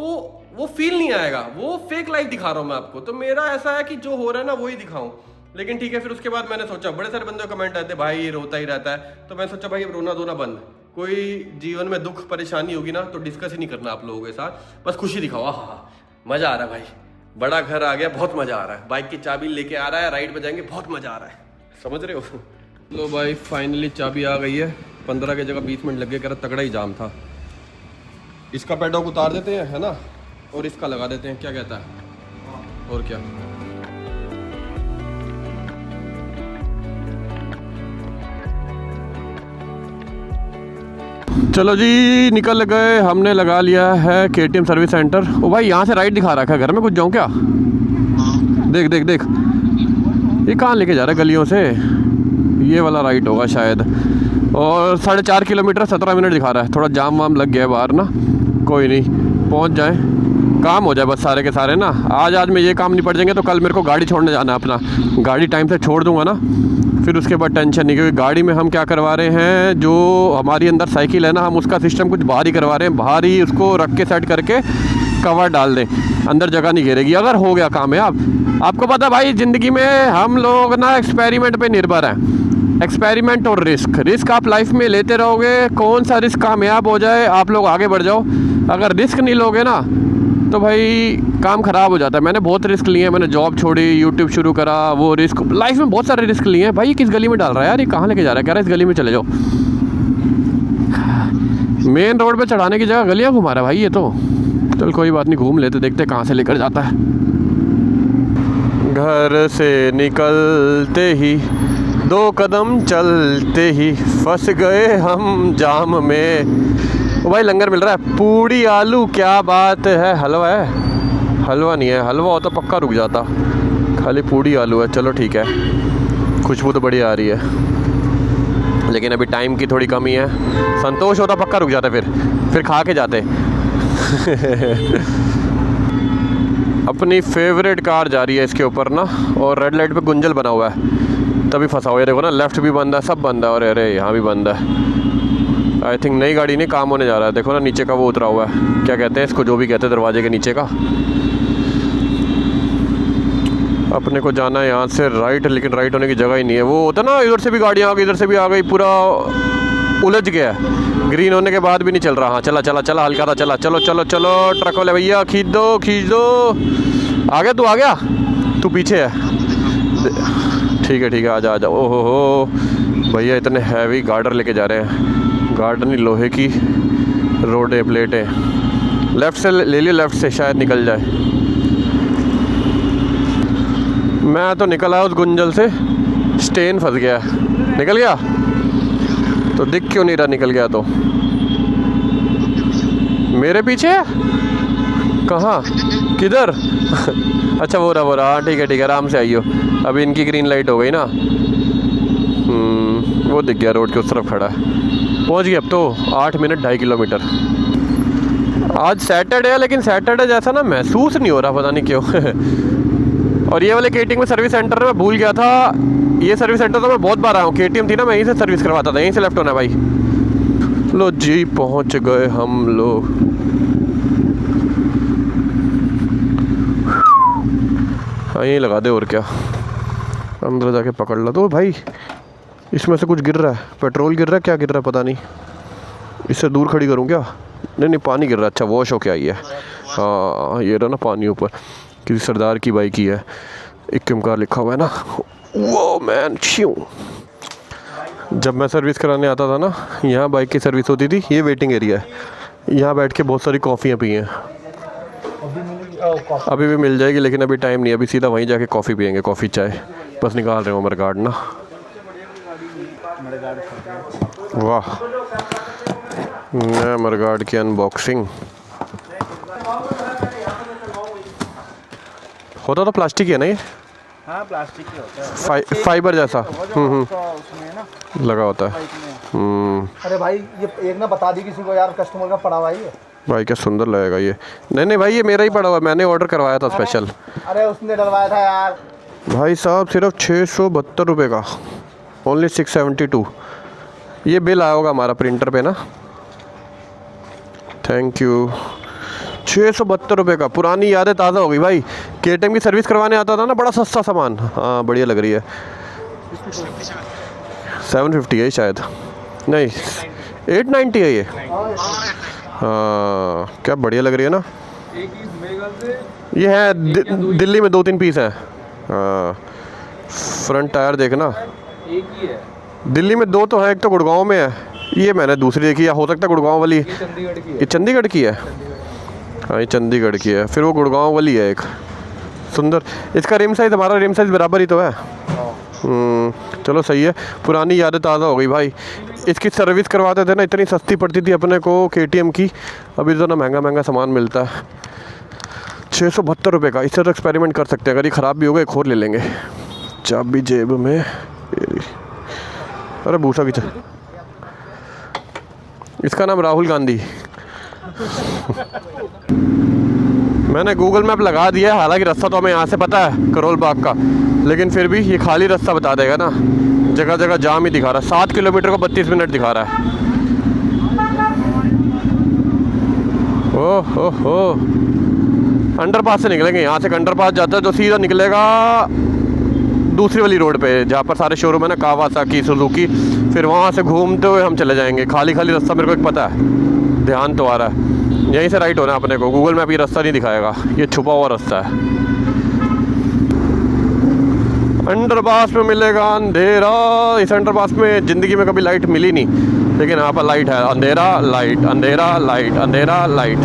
वो फील नहीं आएगा, वो फेक लाइफ दिखा रहा हूँ मैं आपको। तो मेरा ऐसा है कि जो हो रहा है ना वही दिखाऊं। लेकिन ठीक है, फिर उसके बाद मैंने सोचा, बड़े सारे बंदे कमेंट आते भाई ये रोता ही रहता है, तो मैं सोचा भाई अब रोना धोना बंद, कोई जीवन में दुख परेशानी होगी ना तो डिस्कस ही नहीं करना आप लोगों के साथ, बस खुशी दिखाओ। हाँ मजा आ रहा है भाई, बड़ा घर आ गया, बहुत मजा आ रहा है, बाइक की चाबी लेके आ रहा है, राइड पे जाएंगे, बहुत मजा आ रहा है, समझ रहे हो। लो भाई फाइनली चाबी आ गई है, 15 की जगह 20 मिनट लग गए, कर तगड़ा ही जाम था। इसका पेडॉक उतार देते हैं है ना, और इसका लगा देते हैं, क्या कहता है, और क्या। चलो जी निकल गए, हमने लगा लिया है KTM सर्विस सेंटर। ओ भाई यहाँ से राइट दिखा रखा है, घर में कुछ जाऊँ क्या? देख देख देख, ये कहाँ लेके जा रहा है गलियों से, ये वाला राइट होगा शायद। और 4.5 किलोमीटर 17 मिनट दिखा रहा है, थोड़ा जाम वाम लग गया है बाहर ना, कोई नहीं पहुँच जाए, काम हो जाए बस सारे के सारे ना। आज में ये काम निपट जाएंगे तो कल मेरे को गाड़ी छोड़ने जाना है अपना, गाड़ी टाइम से छोड़ दूंगा ना, फिर उसके बाद टेंशन नहीं। क्योंकि गाड़ी में हम क्या करवा रहे हैं, जो हमारी अंदर साइकिल है ना, हम उसका सिस्टम कुछ बाहर ही करवा रहे हैं, बाहर ही उसको रख के सेट करके कवर डाल दें, अंदर जगह नहीं घेरेगी, अगर हो गया काम है। आपको पता भाई ज़िंदगी में हम लोग ना एक्सपेरिमेंट पे निर्भर हैं, एक्सपेरिमेंट और रिस्क आप लाइफ में लेते रहोगे, कौन सा रिस्क कामयाब हो जाए आप लोग आगे बढ़ जाओ। अगर रिस्क नहीं लोगे ना तो भाई काम ख़राब हो जाता है। मैंने बहुत रिस्क लिए हैं, मैंने जॉब छोड़ी, यूट्यूब शुरू करा, वो रिस्क लाइफ में बहुत सारे रिस्क लिए हैं। भाई ये किस गली में डाल रहा है यार, ये कहाँ लेके जा रहा है, कह रहा है इस गली में चले जाओ, मेन रोड पे चढ़ाने की जगह गलियाँ घुमा रहा है भाई ये तो। चल कोई बात नहीं, घूम लेते, देखते कहाँ से लेकर जाता है। घर से निकलते ही 2 कदम चलते ही फंस गए हम जाम में। ओ भाई लंगर मिल रहा है, पूड़ी आलू, क्या बात है। हलवा है? हलवा नहीं है, हलवा होता पक्का रुक जाता, खाली पूड़ी आलू है। चलो ठीक है, खुशबू तो बढ़िया आ रही है, लेकिन अभी टाइम की थोड़ी कमी है। संतोष होता पक्का रुक जाता, फिर खा के जाते। अपनी फेवरेट कार जा रही है इसके ऊपर ना, और रेड लाइट पे गुंजल बना हुआ है, तभी फंसा हुआ है। देखो ना, लेफ्ट भी बंद है, सब बंद है, और अरे यहाँ भी बंद है। आई थिंक नई गाड़ी नहीं, काम होने जा रहा है। देखो ना नीचे का वो उतरा हुआ है, क्या कहते हैं इसको, जो भी कहते हैं दरवाजे के नीचे का। अपने को जाना है यहाँ से राइट, लेकिन राइट होने की जगह ही नहीं है। वो होता ना, इधर से भी गाड़ियाँ आ गई, इधर से भी आ गई, पूरा उलझ गया है। ग्रीन होने के बाद भी नहीं चल रहा। हाँ चला चला चला, हल्का था चला, चलो चलो चलो, ट्रक वाले भैया खींच दो खींच दो। आ गया तू, आ गया तू, पीछे है, ठीक है ठीक है, आजा आजा। ओहो हो भैया, इतने हैवी गार्डर लेके जा रहे हैं, गार्डर नहीं, लोहे की रोडें प्लेटें। लेफ़्ट से ले लियो, लेफ़्ट से शायद निकल जाए। मैं तो निकल आया उस गुंजल से, स्टेन फंस गया। निकल गया तो दिख क्यों नहीं रहा, निकल गया तो। मेरे पीछे है? कहाँ, किधर? अच्छा वो रहा, हाँ ठीक है ठीक है, आराम से आइयो। अभी इनकी ग्रीन लाइट हो गई ना, वो दिख गया, रोड के उस तरफ खड़ा है। पहुँच गया अब तो, 8 मिनट 2.5 किलोमीटर। आज सैटरडे है, लेकिन सैटरडे जैसा ना महसूस नहीं हो रहा, पता नहीं क्यों। और ये वाले KTM में सर्विस सेंटर मैं भूल गया था, ये सर्विस सेंटर तो मैं बहुत बार आया हूँ। KTM थी ना, मैं यहीं से सर्विस करवाता था, यहीं से लेफ्ट होना है भाई। लो जी पहुँच गए हम लोग। हाँ यहीं लगा दे, और क्या, अंदर जाके पकड़ ला। तो भाई इसमें से कुछ गिर रहा है, पेट्रोल गिर रहा है, क्या गिर रहा है पता नहीं। इससे दूर खड़ी करूँ क्या? नहीं नहीं, पानी गिर रहा है। अच्छा वॉश हो के आई है। हाँ ये रहा ना पानी ऊपर, किसी सरदार की बाइक की है, इक्किम कार लिखा हुआ है ना, वो मैन क्यों। जब मैं सर्विस कराने आता था ना, यहाँ बाइक की सर्विस होती थी, ये वेटिंग एरिया है, यहाँ बैठ के बहुत सारी कॉफ़ियाँ पी हैं। अभी भी मिल जाएगी, लेकिन अभी टाइम नहीं, अभी सीधा वहीं जाके कॉफ़ी पियेंगे, कॉफ़ी चाय। बस निकाल रहे हो मडगार्ड ना। वाह, नया मडगार्ड की अनबॉक्सिंग। होता तो प्लास्टिक ही है ना ये, हाँ प्लास्टिक के होता है, फाइबर जैसा उसमें ना लगा होता है। पाइप में। अरे भाई ये एक ना बता दी किसी को यार, कस्टमर का पड़ा हुआ है। भाई क्या सुंदर लगेगा ये। नहीं भाई ये मेरा ही पड़ा हुआ, मैंने ऑर्डर करवाया था स्पेशल। अरे उसने डलवाया था यार भाई साहब सिर्फ 672 रुपये का, ओनली 672। ये बिल आया होगा हमारा प्रिंटर पे ना। Thank you. 672 रुपये का, पुरानी यादें ताज़ा हो गई भाई। KTM की सर्विस करवाने आता था ना, बड़ा सस्ता सामान। हाँ बढ़िया लग रही है। 750 है शायद, नहीं 890 है ये। हाँ क्या बढ़िया लग रही है ना। ये है दिल्ली में 2-3 पीस हैं। हाँ फ्रंट टायर देखना, एक ही है। दिल्ली में 2 तो है, एक तो गुड़गांव में है। ये मैंने दूसरी देखी है, हो सकता है गुड़गांव वाली। चंडीगढ़ की है। ये चंडीगढ़ की है। हाँ ये चंडीगढ़ की है, फिर वो गुड़गांव वाली है एक। सुंदर। इसका रिम साइज़ हमारा रिम साइज़ बराबर ही तो है। चलो सही है, पुरानी यादें ताज़ा हो गई भाई। इसकी सर्विस करवाते थे ना, इतनी सस्ती पड़ती थी अपने को KTM की। अभी तो ना महंगा सामान मिलता है। 672 रुपये का, इससे तो एक्सपेरिमेंट कर सकते हैं। अगर ये ख़राब भी होगा एक और ले लेंगे। चाबी जेब में, अरे भूसा की इसका नाम राहुल गांधी। मैंने गूगल मैप लगा दिया है, हालांकि रास्ता तो हमें यहाँ से पता है करोल बाग का, लेकिन फिर भी ये खाली रास्ता बता देगा ना। जगह जगह जाम ही दिखा रहा है। 7 किलोमीटर को 32 मिनट दिखा रहा है। ओह हो अंडरपास से निकलेंगे। यहाँ से अंडरपास जाता है जो सीधा निकलेगा दूसरी वाली रोड पे, जहाँ पर सारे शोरूम है ना, कावासाकी, सुजुकी। फिर वहाँ से घूमते हुए हम चले जाएंगे। खाली रास्ता मेरे को एक पता है, ध्यान तो आ रहा है। यहीं से राइट होना है अपने को। गूगल मैप ये रास्ता नहीं दिखाएगा, ये छुपा हुआ रास्ता है। अंडरपास में मिलेगा अंधेरा। इस अंडरपास में ज़िंदगी में कभी लाइट मिली नहीं, लेकिन यहाँ पर लाइट है। अंधेरा लाइट, अंधेरा लाइट, अंधेरा लाइट।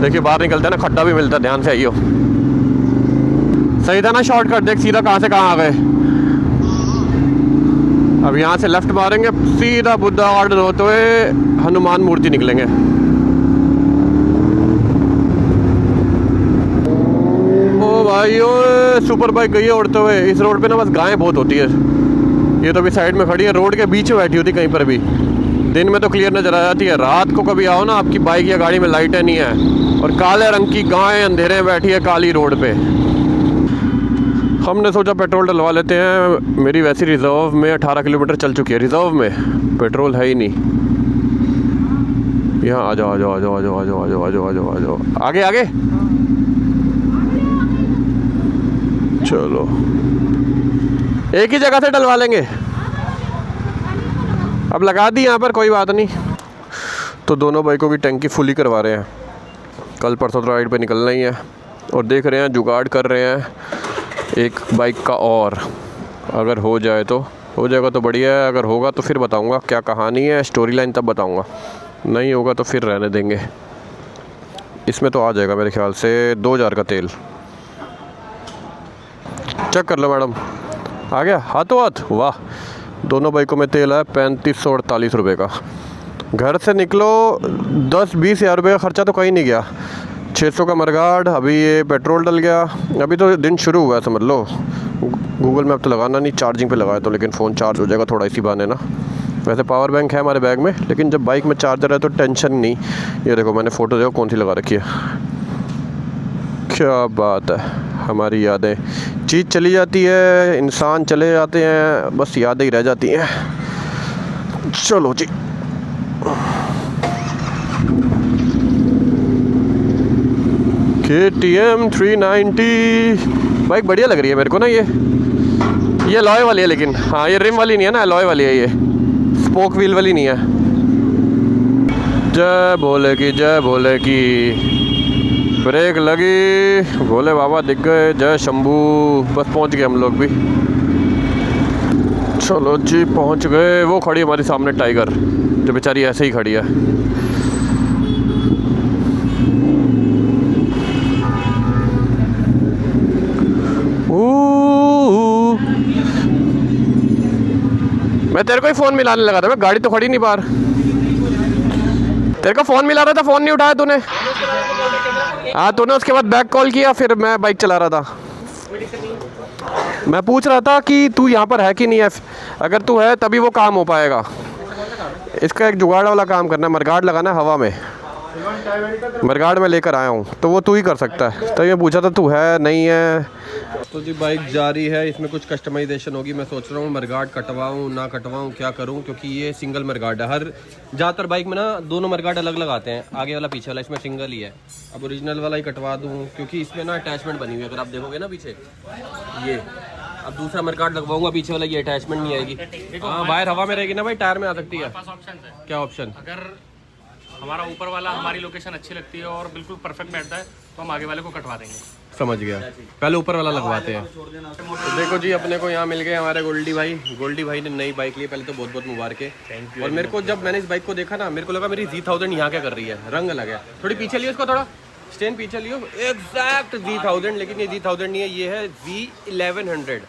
देखिए बाहर निकलते हैं ना, खड्डा भी मिलता है, ध्यान से आइयो। सही था ना शॉर्टकट, देख सीधा कहाँ से कहाँ आ गए। अब यहाँ से लेफ्ट मारेंगे, सीधा बुद्धा गार्डन होते हुए हनुमान मूर्ति निकलेंगे। ओ भाई ओ सुपर बाइक गई है उड़ते हुए। इस रोड पे ना बस गायें बहुत होती है। ये तो अभी साइड में खड़ी है, रोड के बीच में बैठी होती कहीं पर भी। दिन में तो क्लियर नजर आ जाती है, रात को कभी आओ ना, आपकी बाइक या गाड़ी में लाइटें नहीं है और काले रंग की गायें अंधेरे में बैठी है काली रोड पे। हमने सोचा पेट्रोल डलवा लेते हैं। मेरी वैसी रिज़र्व में 18 किलोमीटर चल चुकी है। रिज़र्व में पेट्रोल है ही नहीं। यहाँ आ जाओ आ जाओ आ जाओ आ जाओ आ जाओ आ जाओ आ जाओ आ जाओ आ जाओ, आगे आगे चलो। एक ही जगह से डलवा लेंगे। अब लगा दी यहाँ पर, कोई बात नहीं। तो दोनों बाइकों की टंकी फुली करवा रहे हैं। कल परसों तो राइड पे निकलना ही है और देख रहे हैं, जुगाड़ कर रहे हैं एक बाइक का। और अगर हो जाए तो हो जाएगा तो बढ़िया है, अगर होगा तो फिर बताऊंगा क्या कहानी है, स्टोरी लाइन तब बताऊंगा। नहीं होगा तो फिर रहने देंगे। इसमें तो आ जाएगा मेरे ख्याल से 2000 का तेल। चेक कर लो मैडम, आ गया हाथों हाथ। वाह, दोनों बाइकों में तेल है 3548 रुपये का। घर से निकलो 10-20 हज़ार रुपये का खर्चा तो कहीं नहीं गया। 600 का मरगाड, अभी ये पेट्रोल डल गया। अभी तो दिन शुरू हुआ है समझ लो। गूगल मैप तो लगाना नहीं, चार्जिंग पे लगाया तो, लेकिन फ़ोन चार्ज हो जाएगा थोड़ा इसी बहाने ना। वैसे पावर बैंक है हमारे बैग में, लेकिन जब बाइक में चार्जर है तो टेंशन नहीं। ये देखो मैंने फ़ोटो देखो कौन सी लगा रखी है। क्या बात है, हमारी यादें। चीज़ चली जाती है, इंसान चले जाते हैं, बस यादें ही रह जाती हैं। चलो जी। KTM 390 बाइक बढ़िया लग रही है मेरे को ना। ये अलॉय वाली है, लेकिन हाँ ये रिम वाली नहीं है ना, अलॉय वाली है। ये स्पोक व्हील वाली नहीं है। जय भोले की, जय भोले की। ब्रेक लगी, भोले बाबा दिख गए, जय शंभू। बस पहुंच गए हम लोग भी। चलो जी पहुंच गए। वो खड़ी हमारी सामने टाइगर, जो बेचारी ऐसे ही खड़ी है। मैं तेरे को ही फ़ोन मिलाने लगा था, मैं गाड़ी तो खड़ी नहीं बाहर। तेरे को फ़ोन मिला रहा था, फ़ोन नहीं उठाया तूने। हाँ तूने उसके बाद बैक कॉल किया, फिर मैं बाइक चला रहा था। मैं पूछ रहा था कि तू यहाँ पर है कि नहीं है, अगर तू है तभी वो काम हो पाएगा। इसका एक जुगाड़ वाला काम करना है, मरगाड़ लगाना है हवा में। मरगाड़ में लेकर आया हूँ तो वो तू ही कर सकता है, तो ये पूछा था तू है नहीं है। तो जी बाइक जा रही है, इसमें कुछ कस्टमाइजेशन होगी। मैं सोच रहा हूँ मरगाड़ कटवाऊँ ना कटवाऊँ, क्या करूँ, क्योंकि ये सिंगल मरगाड़ है। हर ज़्यादातर बाइक में ना दोनों मरगाड़ अलग अलग आते हैं, आगे वाला पीछे वाला, इसमें सिंगल ही है। अब ओरिजिनल वाला ही कटवा दूँ, क्योंकि इसमें ना अटैचमेंट बनी हुई है, अगर आप देखोगे ना पीछे ये। अब दूसरा मरगाड़ लगवाऊंगा पीछे वाला, ये अटैचमेंट नहीं आएगी। हाँ वायर हवा में रहेगी ना भाई, टायर में आ सकती है। ऑप्शन है, क्या ऑप्शन? अगर हमारा ऊपर वाला हमारी लोकेशन अच्छी लगती है और बिल्कुल परफेक्ट बैठता है तो हम आगे वाले को कटवा देंगे। समझ गया, पहले ऊपर वाला लगवाते हैं। तो देखो जी अपने को यहाँ मिल गए हमारे गोल्डी भाई। गोल्डी भाई ने नई बाइक ली, पहले तो बहुत बहुत मुबारक। और मेरे को जब मैंने इस बाइक को देखा ना, मेरे को लगा मेरी Z1000 यहाँ क्या कर रही है, रंग अलग है। थोड़ी पीछे लियो इसको, थोड़ा स्टैंड पीछे लियो, एग्जैक्ट Z1000, लेकिन ये Z1000 नहीं है, ये है Z1100।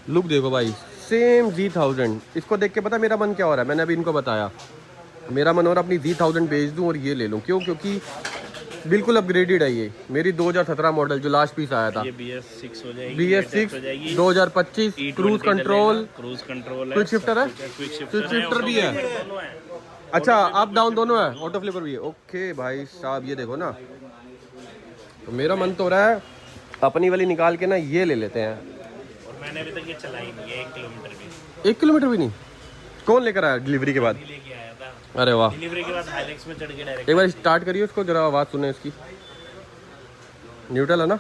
लुक देखो भाई, सेम Z1000। इसको देख के पता मेरा मन क्या हो रहा है, मैंने अभी इनको बताया, मेरा मन हो रहा अपनी Z1000 बेच दूं और ये ले लूं। क्यों? क्योंकि बिल्कुल अपग्रेडेड है ये, मेरी 2017 मॉडल जो लास्ट पीस आया था। ये BS6 हो जाएगी, BS6 2025, cruise control, quick shifter है, क्विक क्विक शिफ्टर भी है। अच्छा अप डाउन दोनों है, ऑटो फ्लिपर भी है। ओके भाई साहब, ये देखो ना, तो मेरा मन तो हो रहा है अपनी वाली निकाल के ना ये ले लेते हैं। और मैंने अभी तक ये चलाई नहीं है 1 किलोमीटर भी। 1 किलोमीटर भी नहीं? कौन लेकर आया डिलीवरी के बाद? लेके आया था अरे वाह, डिलीवरी के बाद हाइलेक्स में चढ़ के डायरेक्ट। एक बार स्टार्ट करिए उसको, जरा आवाज़ सुने इसकी। न्यूट्रल है ना?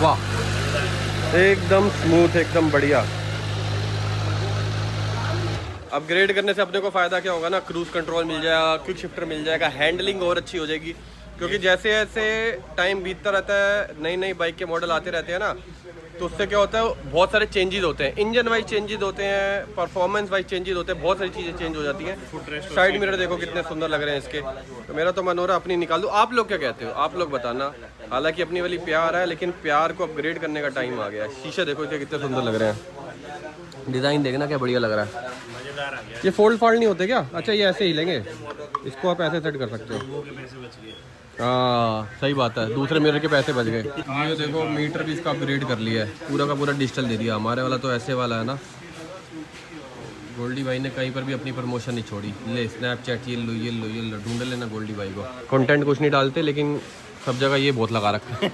वाह, एकदम स्मूथ, एकदम बढ़िया। अपग्रेड करने से अपने को फ़ायदा क्या होगा ना, क्रूज कंट्रोल मिल जाएगा, क्विक शिफ्टर मिल जाएगा, हैंडलिंग और अच्छी हो जाएगी। क्योंकि जैसे जैसे टाइम बीतता रहता है, नई नई बाइक के मॉडल आते रहते हैं ना, तो उससे क्या होता है, बहुत सारे चेंजेस होते हैं। इंजन वाइज चेंजेस होते हैं, परफॉर्मेंस वाइज चेंजेस होते हैं, बहुत सारी चीज़ें चेंज हो जाती हैं। साइड मिरर देखो कितने सुंदर लग रहे हैं इसके। तो मेरा तो मन हो रहा है अपनी निकाल दूँ। आप लोग क्या कहते हो, आप लोग बताना। हालांकि अपनी वाली प्यार है, लेकिन प्यार को अपग्रेड करने का टाइम आ गया है। शीशे देखो इसके कितने सुंदर लग रहे हैं, डिज़ाइन देखना क्या बढ़िया लग रहा है। मजेदार आ गया। ये फोल्ड फाल्ड नहीं होते क्या? अच्छा ये ऐसे ही लेंगे, इसको आप ऐसे सेट कर सकते हो। हाँ सही बात है, दूसरे मिरर के पैसे बच गए। ये देखो मीटर भी इसका अपग्रेड कर लिया है, पूरा का पूरा डिजिटल दे दिया। हमारे वाला तो ऐसे वाला है ना। गोल्डी भाई ने कहीं पर भी अपनी प्रमोशन नहीं छोड़ी। ले स्नैपचैट ये लो ये लो ये लो, ढूंढ लेना गोल्डी भाई को। कंटेंट कुछ नहीं डालते, लेकिन सब जगह ये बहुत लगा रखा है।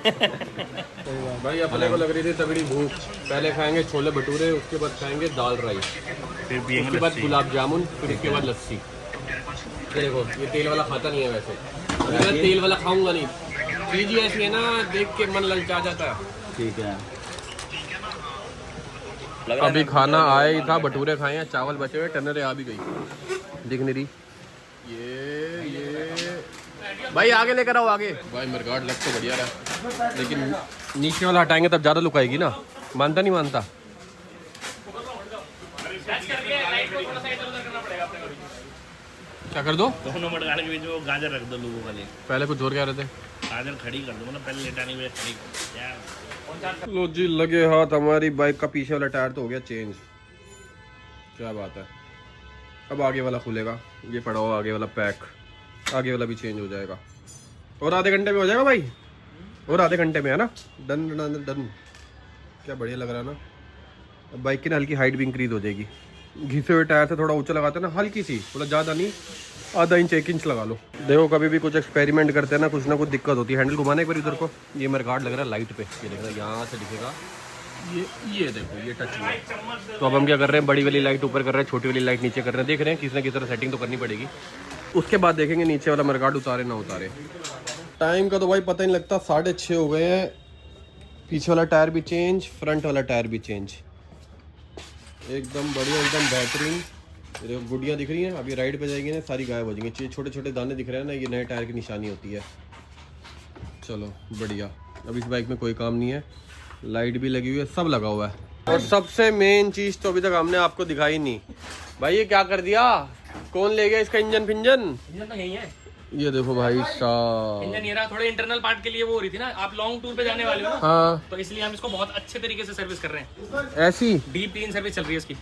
भाई अपने को लग रही थी तगड़ी भूख, पहले खाएंगे छोले भटूरे, उसके बाद खाएंगे दाल राइस, फिर उसके बाद गुलाब जामुन, फिर उसके बाद लस्सी। ये देखो ये तेल वाला खाता नहीं है वैसे, मैं तेल वाला खाऊंगा नहीं। चीज़ ऐसी है ना, देख के मन ललचा जाता है। ठीक है। अभी खाना आया ही था, भटूरे खाए हैं, चावल बचे हुए, टनरे आ भी गई, दिख नहीं रही। ये भाई आगे लेकर आओ आगे। भाई मरगाड़ लग तो बढ़िया रहा, लेकिन नीचे वाला हटाएंगे तब ज़्यादा लुक आएगी ना। मानता नहीं मानता। क्या कर दो? दोनों मडगाड़ के बीच में वो गाजर रख दो लोगों वाले। पहले कुछ और कह रहे थे। गाजर खड़ी कर दो ना, पहले लेटाने में खड़ी यार। लो जी लगे हाथ, हमारी बाइक का पीछे वाला टायर तो हो गया चेंज। क्या बात है। अब आगे वाला खुलेगा, ये पड़ा हुआ आगे वाला पैक, आगे वाला भी चेंज हो जाएगा। और आधे घंटे में हो जाएगा भाई, और आधे घंटे में है ना। Done done done. क्या बढ़िया लग रहा है ना। अब बाइक की ना हल्की हाइट भी इंक्रीज हो जाएगी। घिसे हुए टायर से थोड़ा ऊंचा लगाते हैं ना, हल्की सी, थोड़ा ज़्यादा नहीं, आधा इंच 1 इंच लगा लो। देखो कभी भी कुछ एक्सपेरिमेंट करते हैं ना, कुछ ना कुछ दिक्कत होती है। हैंडल घुमाने एक बार इधर को, ये मरगाड़ लग रहा है लाइट पे, ये देख रहा है यहाँ से दिखेगा, ये देखो ये टच हुआ। तो अब हम क्या कर रहे हैं, बड़ी वाली लाइट ऊपर कर रहे हैं, छोटी वाली लाइट नीचे कर रहे हैं। देख रहे हैं किसी ना किसी तरह सेटिंग तो करनी पड़ेगी। उसके बाद देखेंगे नीचे वाला मरगाड़ उतारे ना उतारे। टाइम का तो भाई पता ही नहीं लगता, 6:30 हो गए हैं। पीछे वाला टायर भी चेंज, फ्रंट वाला टायर भी चेंज, एकदम बढ़िया, एकदम बेहतरीन। देखो गुड़ियाँ दिख रही हैं, अभी राइड पे जाएगी ना सारी गायब हो जाएंगी। छोटे छोटे दाने दिख रहे हैं ना, ये नए टायर की निशानी होती है। चलो बढ़िया। अब इस बाइक में कोई काम नहीं है, लाइट भी लगी हुई है, सब लगा हुआ है। और सबसे मेन चीज़ तो अभी तक हमने आपको दिखाई नहीं। भाई ये क्या कर दिया, कौन ले गया इसका इंजन फिंजन? इंजन तो यही है। ये देखो भाई साहब, इंजन ये रहा। थोड़े इंटरनल पार्ट के लिए वो हो रही थी ना, आप लॉन्ग टूर पे जाने वाले हो ना, हाँ तो इसलिए हम इसको बहुत अच्छे तरीके से सर्विस कर रहे हैं। ऐसी डीप क्लीन सर्विस चल रही है इसकी।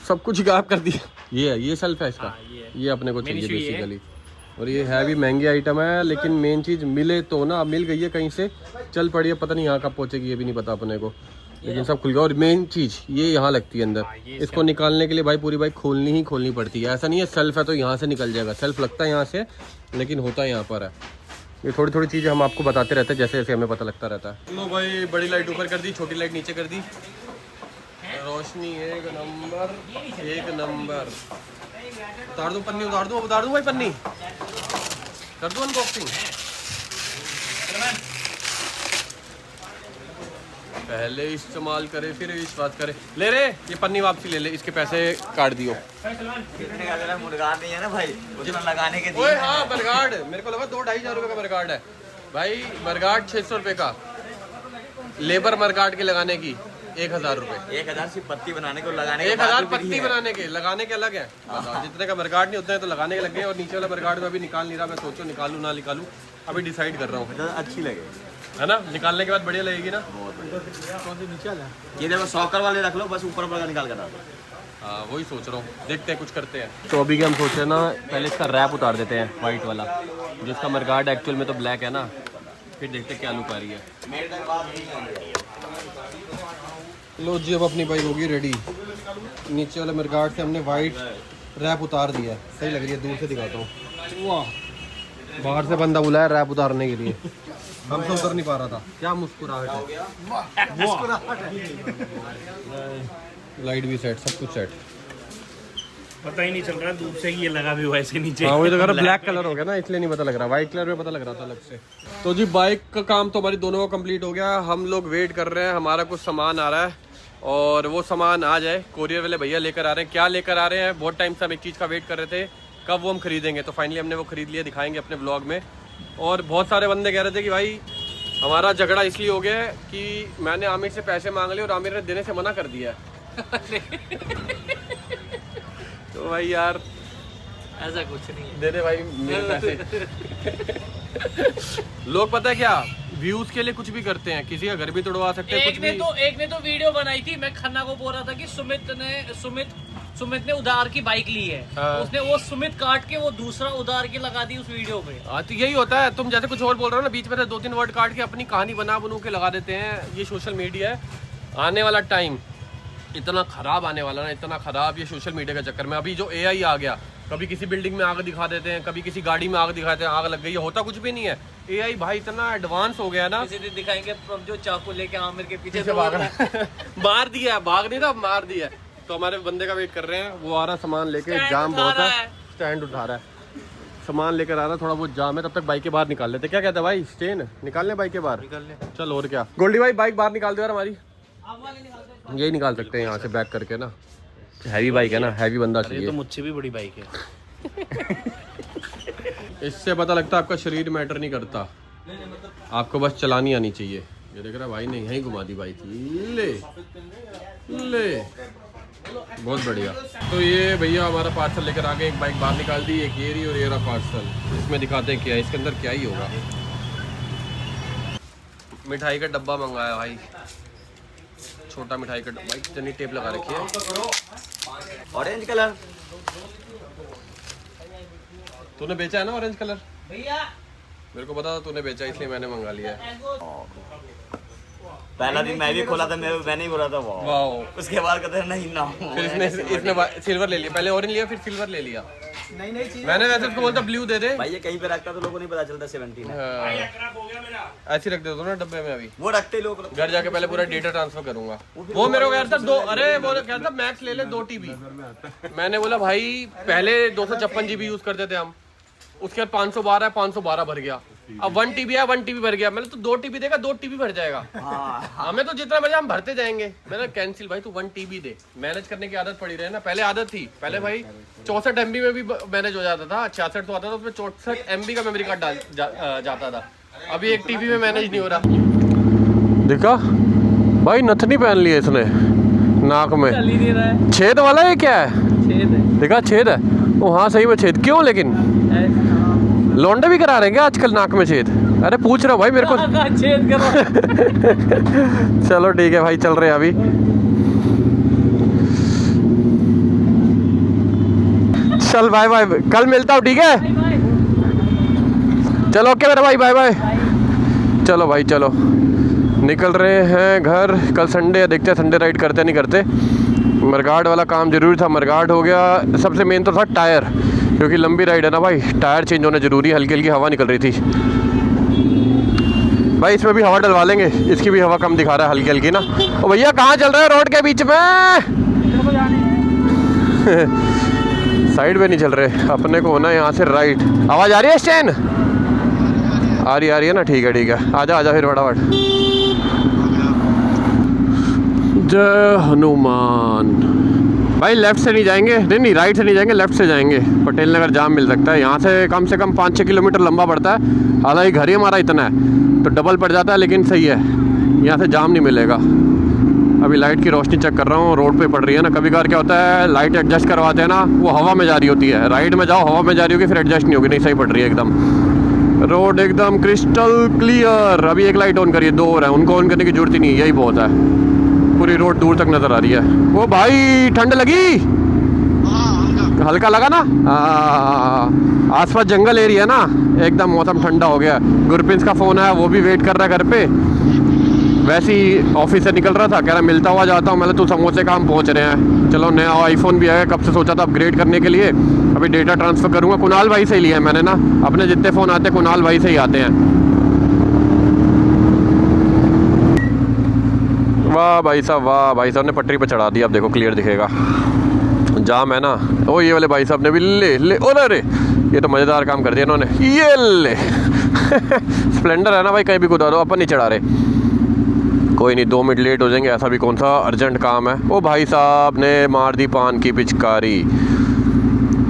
सब कुछ गायब कर दिया। ये है, ये सेल्फ है इसका। हाँ, ये है। ये अपने को चाहिए issue ये है। बेसिकली। और ये है भी महंगी आइटम है, लेकिन मेन चीज़ मिले तो ना, मिल गई है कहीं से, चल पड़ी है, पता नहीं यहाँ कब पहुँचेगी ये भी नहीं पता अपने को, लेकिन सब खुल गया। और मेन चीज़ ये यहाँ लगती है अंदर, इसको निकालने के लिए भाई पूरी बाइक खोलनी ही खोलनी पड़ती है। ऐसा नहीं है सेल्फ है तो यहाँ से निकल जाएगा, सेल्फ लगता है यहाँ से, लेकिन होता है यहाँ पर है। ये थोड़ी थोड़ी चीज़ें हम आपको बताते रहते हैं जैसे जैसे हमें पता लगता रहता है। लो भाई, बड़ी लाइट ऊपर कर दी, छोटी लाइट नीचे कर दी, रोशनी एक नंबर एक नंबर। उतार दूँ पन्नी, उतार दूँ भाई पन्नी, कर दूँ अनबॉक्सिंग। पहले इस्तेमाल करे फिर विश्वास करे। ले रे, ये पन्नी वापसी ले ले, इसके पैसे काट दियो। मुर्गाड़ नहीं है ना भाई, उसमें लगाने के ओए हाँ, बरगाड़, मेरे को लगा 2-2.5 रुपये का बरगाड़ है भाई। बरगाड़ 600 रुपये का, लेबर मरगाड़ के लगाने की 1000 रुपये। 1000 से पत्ती बनाने को लगाने के 1000 पत्ती बनाने के, लगाने के अलग है। जितने का बरगाड़ नहीं होता है तो लगाने के लग गए। और नीचे वाला बरगाड़ में अभी निकाल नहीं रहा, मैं सोचो निकालूँ ना निकालूँ, अभी डिसाइड कर रहा हूँ। अच्छी लगे है ना, निकालने के बाद बढ़िया लगेगी ना। ये देखो सॉकर वाले रख लो, बस ऊपर ऊपर का निकाल कर डालो। हाँ वही सोच रहा हूँ, देखते हैं कुछ करते हैं। तो अभी के हम सोच रहे हैं ना, पहले इसका रैप उतार देते हैं वाइट वाला, जिसका मरगार्ड एक्चुअल में तो ब्लैक है ना, फिर देखते हैं क्या लुक आ रही है। लो जी, अब अपनी बाइक होगी रेडी। नीचे वाले मरगार्ड से हमने वाइट रैप उतार दिया है, सही लग रही है, दूर से दिखाता हूँ। वाह, बाहर से बंदा बुलाया रैप उतारने के लिए, हम तो उतर नहीं पा रहा था। क्या मुस्कुराहट है, लाइट भी सेट, सब कुछ सेट। पता ही नहीं चल रहा दूर से ये लगा भी हुआ ऐसे नीचे। हाँ वही तो कह रहा, ब्लैक कलर हो गया ना, इसलिए नहीं पता लग रहा, वाइट कलर में पता लग रहा था अलग से। तो जी बाइक का काम तो हमारी दोनों का कंप्लीट हो गया। हम लोग वेट कर रहे हैं, हमारा कुछ सामान आ रहा है और वो सामान आ जाए, कोरियर वाले भैया लेकर आ रहे हैं। क्या लेकर आ रहे हैं, बहुत टाइम से हम एक चीज़ का वेट कर रहे थे, कब वो हम खरीदेंगे। तो फाइनली हमने वो खरीद लिया, दिखाएंगे अपने ब्लॉग में। और बहुत सारे बंदे कह रहे थे कि भाई हमारा झगड़ा इसलिए हो गया है कि मैंने आमिर से पैसे मांग लिए और आमिर ने देने से मना कर दिया तो भाई यार ऐसा कुछ नहीं है, दे दे भाई मेरे पैसे लोग पता है क्या, व्यूज के लिए कुछ भी करते हैं, किसी का घर भी तोड़वा सकते हैं, कुछ भी। एक ने तो वीडियो बनाई थी, मैं खन्ना को बोल रहा था कि सुमित ने उधार की बाइक ली है। हाँ। उसने वो सुमित काट के वो दूसरा उधार की लगा दी उस वीडियो पे। हाँ तो यही होता है, तुम जैसे कुछ और बोल रहे हो ना, बीच में से 2-3 वर्ड काट के अपनी कहानी बनू के लगा देते हैं। ये सोशल मीडिया है, आने वाला टाइम इतना खराब आने वाला ना, इतना खराब ये सोशल मीडिया के चक्कर में। अभी जो AI आ गया, कभी किसी बिल्डिंग में आग दिखा देते हैं, कभी किसी गाड़ी में आग दिखाते हैं, आग लग गई है, होता कुछ भी नहीं है। AI भाई इतना एडवांस हो गया ना, किसी दिन दिखाएंगे जो चाकू लेके आमिर के पीछे भाग रहा है मार दिया, भाग नहीं था, मार दिया। तो हमारे बंदे का वेट कर रहे हैं, वो आ रहा सामान लेके, जाम बहुत है, स्टैंड उठा रहा है, सामान लेकर आ रहा है, थोड़ा बहुत जाम है, तब तक बाइक के बाहर निकाल लेते। क्या कहते हैं भाई, स्टेन निकाल ले बाइक के बाहर, चल और क्या। गोल्डी भाई बाइक बाहर निकाल दो यार हमारी, यही निकाल सकते हैं यहाँ से बैक करके ना, हैवी बाइक है ना, हैवी बंदा चाहिए। तो मुझसे भी बड़ी बाइक है इससे पता लगता है आपका शरीर मैटर नहीं करता, आपको बस चलानी आनी चाहिए। ये देख रहा भाई ने यहीं घुमा दी बाइक, ले ले, बहुत बढ़िया। तो ये भैया हमारा पार्सल लेकर आ गए, एक बाइक बाहर निकाल दी, एक ये रही और ये रहा पार्सल। इसमें दिखाते हैं क्या है, इसके अंदर क्या ही होगा। मिठाई का डब्बा मंगाया भाई, छोटा मिठाई का डब्बा, इतनी टेप लगा रखी है। ऑरेंज कलर तूने बेचा है ना ऑरेंज कलर? भैया मेरे को पता था तूने बेचा, इसलिए मैंने मंगा लिया है। पहला दिन मैं भी खोला था, मैंने ही बोला था वाह। उसके बाद कहते नहीं ना, फिर इसने सिल्वर ले लिया, पहले ऑरेंज लिया फिर सिल्वर ले लिया। मैंने वैसे उसको बोलता ब्लू दे दे भाई, ये कहीं पे रखता तो लोगों को नहीं पता चलता 17 में। ऐसे रख दे दो ना डब्बे में, अभी वो रखते लोग, घर जाके पहले पूरा डेटा ट्रांसफर करूंगा। वो मेरे को कह रहा था 2, अरे वो कह रहा था मैक्स ले ले 2 TB। मैंने बोला भाई पहले 256 GB यूज करते थे हम, उसके बाद 512 है, 512 भर गया, अब 1 TB है, 1 TB भर गया। मैंने तो 2 TB देगा, 2 TB भर जाएगा, हमें तो जितना बचा हम भरते जाएंगे। मैंने कैंसिल भाई, तू 1 TB दे, मैनेज करने की आदत पड़ी रहे ना, पहले आदत थी, पहले भाई 64 MB में भी मैनेज हो जाता था, 66 तो आता था, उसमें 64 MB का मेमोरी कार्ड जाता था। अभी 1 TB में मैनेज नहीं हो रहा। देखा भाई, नथनी पहन ली है इसने नाक में, चल ही नहीं रहा है, छेद वाला है क्या है? छेद है। देखा छेद है, ओ हाँ सही में छेद। क्यों लेकिन लौंडे भी करा रहे हैं क्या आजकल नाक में छेद? अरे पूछ रहा हूँ भाई मेरे को छेद करो चलो ठीक है भाई, चल रहे हैं अभी। चल बाय बाय, कल मिलता हूँ, ठीक है? चलो ओके मेरा भाई, बाय बाय। चलो भाई चलो, निकल रहे हैं घर। कल संडे है, देखते हैं संडे राइड करते नहीं करते। मरघाट वाला काम जरूरी था, मरघाट हो गया। सबसे मेन तो था टायर, क्योंकि लंबी राइड है ना भाई, टायर चेंज होना जरूरी है। हल्की हल्की हवा निकल रही थी भाई, इसमें भी हवा डलवा लेंगे। इसकी भी हवा कम दिखा रहा है, हल्की हल्की ना। ओ भैया कहाँ चल रहे हैं रोड के बीच में? साइड पे नहीं चल रहे, अपने को होना यहाँ से राइट। आवाज़ आ रही है स्टैन? आ रही है ना, ठीक है। आजा आजा फिर फटाफट। जय हनुमान। भाई लेफ्ट से नहीं जाएंगे, नहीं राइट से नहीं जाएंगे, लेफ्ट से जाएंगे। पटेल नगर जाम मिल सकता है यहाँ से, कम 5-6 किलोमीटर लंबा पड़ता है। हालांकि घर ही हमारा इतना है तो डबल पड़ जाता है, लेकिन सही है, यहाँ से जाम नहीं मिलेगा। अभी लाइट की रोशनी चेक कर रहा हूँ, रोड पे पड़ रही है ना। कभी कभार क्या होता है, लाइट एडजस्ट करवाते हैं ना, वो हवा में जा रही होती है। राइट में जाओ, हवा में जा रही होगी, फिर एडजस्ट नहीं होगी। नहीं, सही पड़ रही है एकदम, रोड एकदम क्रिस्टल क्लियर। अभी एक लाइट ऑन करिए, 2 और है, उनको ऑन करने की जरूरत ही नहीं, यही बहुत है। पूरी रोड दूर तक नज़र आ रही है। वो भाई ठंड लगी? हल्का लगा ना? आसपास जंगल एरिया ना, एकदम मौसम ठंडा हो गया। गुरप्रिंस का फ़ोन आया, वो भी वेट कर रहा है घर पे। वैसे ही ऑफिस से निकल रहा था, कह रहा मिलता हुआ जाता हूँ। मतलब तू समोसे का हम पहुँच रहे हैं। चलो, नया आईफोन भी आया, कब से सोचा था अपग्रेड करने के लिए। अभी डेटा ट्रांसफ़र करूँगा। कुणाल भाई से ही लिया है मैंने ना, अपने जितने फ़ोन आते हैं कुणाल भाई से ही आते हैं। वाह भाई साहब ने पटरी पर चढ़ा दिया। अब देखो क्लियर दिखेगा, जाम है ना। ओ ये वाले भाई साहब ने भी ले अरे ये तो मज़ेदार काम कर दिया इन्होंने। ये ले स्प्लेंडर है ना भाई, कहीं भी कुदा दो, अपन नहीं चढ़ा रहे। कोई नहीं, 2 मिनट लेट हो जाएंगे, ऐसा भी कौन सा अर्जेंट काम है। ओ भाई साहब ने मार दी पान की पिचकारी।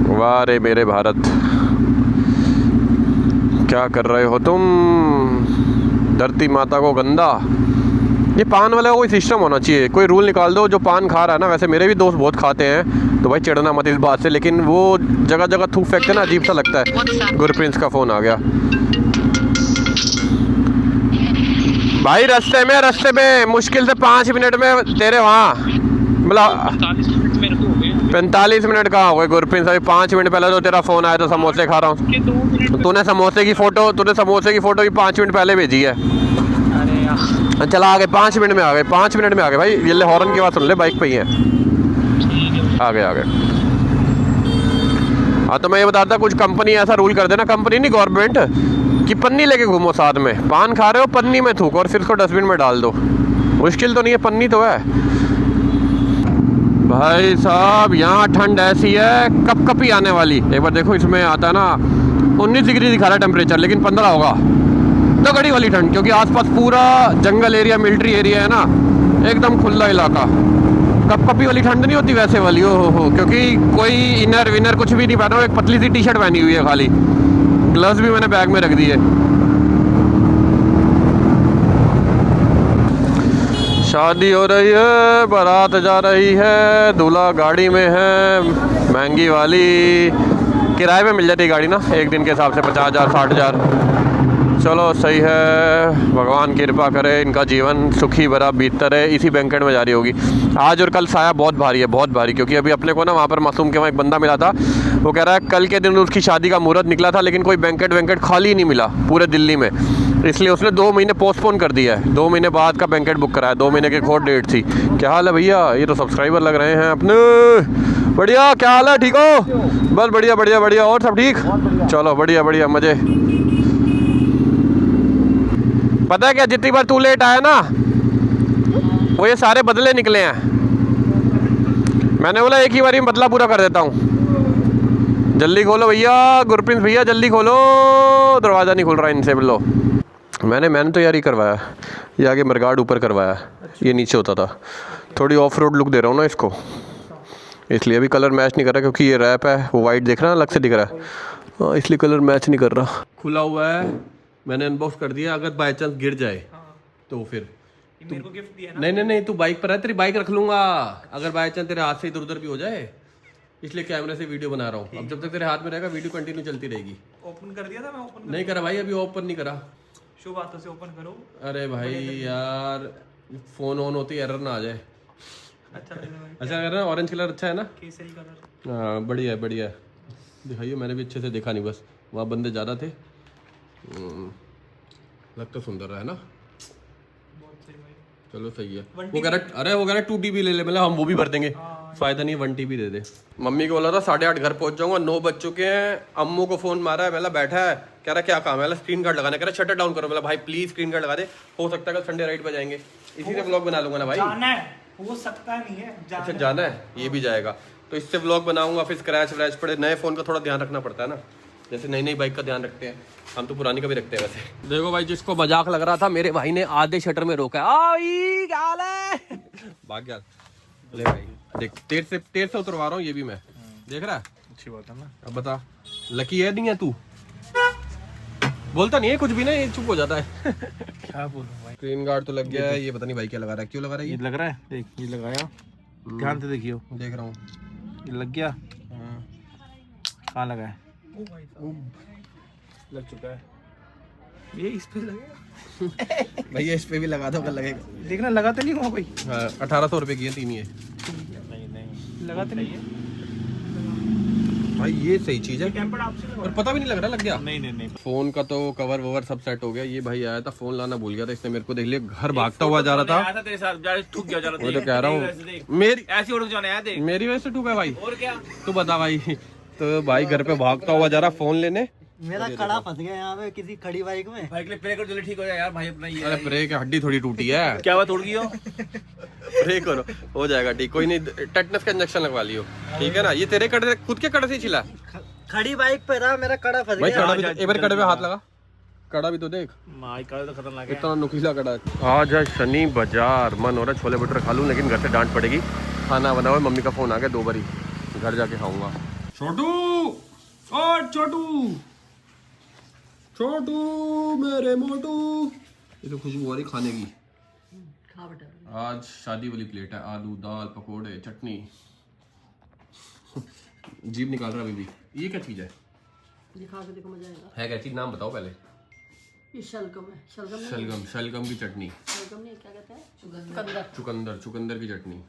वाह रे मेरे भारत, क्या कर रहे हो तुम, धरती माता को गंदा। ये पान वाला कोई सिस्टम होना चाहिए, कोई रूल निकाल दो। जो पान खा रहा है ना, वैसे मेरे भी दोस्त बहुत खाते हैं, तो भाई चिढ़ना मत इस बात से, लेकिन वो जगह जगह थूक फेंकते ना, अजीब सा लगता है। गुरप्रिंस का फ़ोन आ गया भाई। रास्ते में मुश्किल से 5 मिनट में तेरे वहाँ, मतलब 45 मिनट कहाँ हो गए गुरप्रिंस? अभी 5 मिनट पहले तो तेरा फ़ोन आया था, समोसे खा रहा हूँ। तूने समोसे की फ़ोटो भी 5 मिनट पहले भेजी है। चला आ गए, 5 मिनट में आ गए, 5 मिनट में आ गए भाई। ये ले हॉर्न की आवाज़ सुन ले, बाइक पे ही है। आ गए। हाँ तो मैं ये बता था, कुछ कंपनी ऐसा रूल कर देना, कंपनी नहीं गवर्नमेंट, कि पन्नी लेके घूमो साथ में। पान खा रहे हो, पन्नी में थूको और फिर उसको डस्टबिन में डाल दो। मुश्किल तो नहीं है, पन्नी तो है भाई साहब। यहाँ ठंड ऐसी है, कपकपी आने वाली। एक बार देखो, इसमें आता है ना 19 डिग्री दिखा रहा है टेम्परेचर, लेकिन 15 होगा। तो गड़ी वाली ठंड, क्योंकि आसपास पूरा जंगल एरिया, मिलिट्री एरिया है ना, एकदम खुला इलाका। कपकपी वाली ठंड नहीं होती, वैसे वाली। हो क्योंकि कोई इनर विनर कुछ भी नहीं पहना हूँ, एक पतली सी टी शर्ट पहनी हुई है खाली। ग्लव्स भी मैंने बैग में रख दिए। शादी हो रही है, बारात जा रही है, दूल्हा गाड़ी में है, महंगी वाली। किराए पे मिल जाती है गाड़ी ना, एक दिन के हिसाब से 50,000 60,000। चलो सही है, भगवान कृपा करे, इनका जीवन सुखी भरा बीतता रहे। इसी बैंकेट में जा रही होगी आज। और कल साया बहुत भारी है, बहुत भारी, क्योंकि अभी अपने को ना वहाँ पर मासूम के वहाँ एक बंदा मिला था। वो कह रहा है कल के दिन उसकी शादी का मुहूर्त निकला था, लेकिन कोई बैंकेट खाली नहीं मिला पूरे दिल्ली में, इसलिए उसने 2 महीने पोस्टपोन कर दिया है। 2 महीने बाद का बैंकेट बुक कराया, 2 महीने की खोट डेट थी। क्या हाल है भैया? ये तो सब्सक्राइबर लग रहे हैं अपने। बढ़िया, क्या हाल है? ठीक हो? बस बढ़िया। और सब ठीक? चलो बढ़िया, मज़े। पता है क्या, जितनी बार तू लेट आया ना, वो ये सारे बदले निकले हैं। मैंने बोला एक ही बारी में बदला पूरा कर देता हूँ। जल्दी खोलो भैया, गुरप्रिंस भैया जल्दी खोलो, दरवाज़ा नहीं खुल रहा इनसे। बोलो मैंने तो यार ही करवाया, ये आगे मरगाड ऊपर करवाया, ये नीचे होता था। थोड़ी ऑफ रोड लुक दे रहा हूँ ना इसको, इसलिए अभी कलर मैच नहीं कर रहा, क्योंकि ये रैप है, वो वाइट देख रहा है, अलग से दिख रहा है, हाँ, इसलिए कलर मैच नहीं कर रहा। खुला हुआ है, मैंने अनबॉक्स कर दिया। अगर बाई चांस गिर जाए तो फिर मेरे को गिफ्ट दिया ना। नहीं, तू बाइक पर है, तेरी बाइक रख लूंगा। अगर बाई चांस तेरे हाथ से इधर उधर भी हो जाए, इसलिए कैमरे से वीडियो बना रहा हूँ। अब जब तक तेरे हाथ में रहेगा, वीडियो कंटिन्यू चलती रहेगी। ओपन कर दिया था मैं, ओपन नहीं करा भाई, अभी ओपन नहीं करा। शुभ बातों से ओपन करो। अरे भाई यार, फोन ऑन होती एरर ना आ जाए। अच्छा कर रहा है, ऑरेंज कलर अच्छा है ना? केसरी कलर। हाँ बढ़िया है। दिखाइए, मैंने भी अच्छे से देखा नहीं, बस वहाँ बंदे ज़्यादा थे। लग तो सुंदर रहा है ना। चलो सही है। वो कह रहा 2 TB ले ले, मतलब हम वो भी भर देंगे, फायदा नहीं 1 TB दे दे। मम्मी को बोला था 8:30 घर पहुंच जाऊंगा, 9 बज चुके हैं। अम्मू को फोन मारा है, मतलब बैठा है, कह रहा क्या काम है, स्क्रीन गार्ड लगाना, कह रहा शटर डाउन करो। मतलब भाई प्लीज स्क्रीन गार्ड लगा दे, हो सकता है कल संडे राइड पे जाएंगे, इसी से व्लॉग बना लूंगा ना भाई। जाना है, हो सकता नहीं है, अच्छा जाना है, ये भी जाएगा तो इससे व्लॉग बनाऊंगा। फिर स्क्रैच व्रैच पड़े, नए फोन का थोड़ा ध्यान रखना पड़ता है ना, जैसे नई नई बाइक का ध्यान रखते हैं हम, तो पुरानी का भी रखते हैं वैसे। देखो भाई, जिसको मजाक लग रहा था मेरे भाई ने आधे शटर में रोका है। क्या हाल है? भाग गया। ले भाई देख, तेर से उतरवा रहा हूँ, ये भी मैं देख रहा है। अच्छी बात है ना। अब बता, लकी है नहीं है तू? बोलता नहीं है कुछ भी ना, ये चुप हो जाता है। क्या बोलूं भाई। स्क्रीन गार्ड तो लग गया है, ये पता नहीं भाई क्या लगा रहा है, क्यों लगा रहा है ये लग रहा है, देख ये लगाया, ध्यान से देखियो, देख रहा हूँ। ये लग गया। कहाँ लगा है? लग चुका है ये, इस पे लगेगा। भैया इस पे भी लगा दो, कल लगेगा। देखना लगाते नहीं हुआ भाई। 1800 रुपए की है, 3 ही है नहीं लगाते नहीं है भाई, ये सही चीज है टेम्पर्ड आपसे और पता भी नहीं लग रहा लग गया। नहीं फोन का तो कवर ववर सब सेट हो गया। ये भाई आया था, फोन लाना भूल गया था, इसने मेरे को देख लिया, घर भागता हुआ जा रहा था। तेरे साथ ठुक गया, मैं तो कह रहा हूँ मेरी ऐसी उड़ जाने आया, देख मेरी वजह से ठुका भाई। और क्या तू बता भाई। तो भाई घर पे भागता हुआ जा रहा फोन लेने, मेरा कड़ा फंस गया यहाँ पे किसी खड़ी बाइक में। भाई के लिए प्रे कर, जल्दी ठीक हो जाए यार भाई अपना। ये अरे ब्रेक हड्डी थोड़ी टूटी है, क्या बात उड़ गई हो? प्रे करो हो जाएगा ठीक, कोई नहीं, टेटनस का इंजेक्शन लगवा लियो, ठीक है ना। ये तेरे कड़े, खुद के कड़े से ही छिला खड़ी बाइक पे रहा, मेरा कड़ा फंस भाई। गया। कड़ा भी तो, एक बार कड़े पे हाथ लगा, कड़ा भी तो देख, माई का तो खतरनाक है। इतना नुकीला कड़ा है। आज है शनि बाजार, मन हो रहा है छोले भटूरे खा लूं, लेकिन घर से डांट पड़ेगी। खाना बना हुआ, मम्मी का फोन आ गया, 2 बारी घर जाके खाऊंगा। छोटू और छोटू मेरे मोटू, ये तो खुशबू आ रही खाने की। आज शादी वाली प्लेट है, आलू दाल पकोड़े चटनी। जीभ निकाल रहा अभी। ये क्या चीज है? दिखा के देखो, मजा आएगा। है क्या चीज, नाम बताओ पहले। ये शलगम है, शलगम नहीं, शलगम, शलगम की चटनी। शलगम नहीं, क्या कहते हैं, चुकंदर। चुकंदर की चटनी।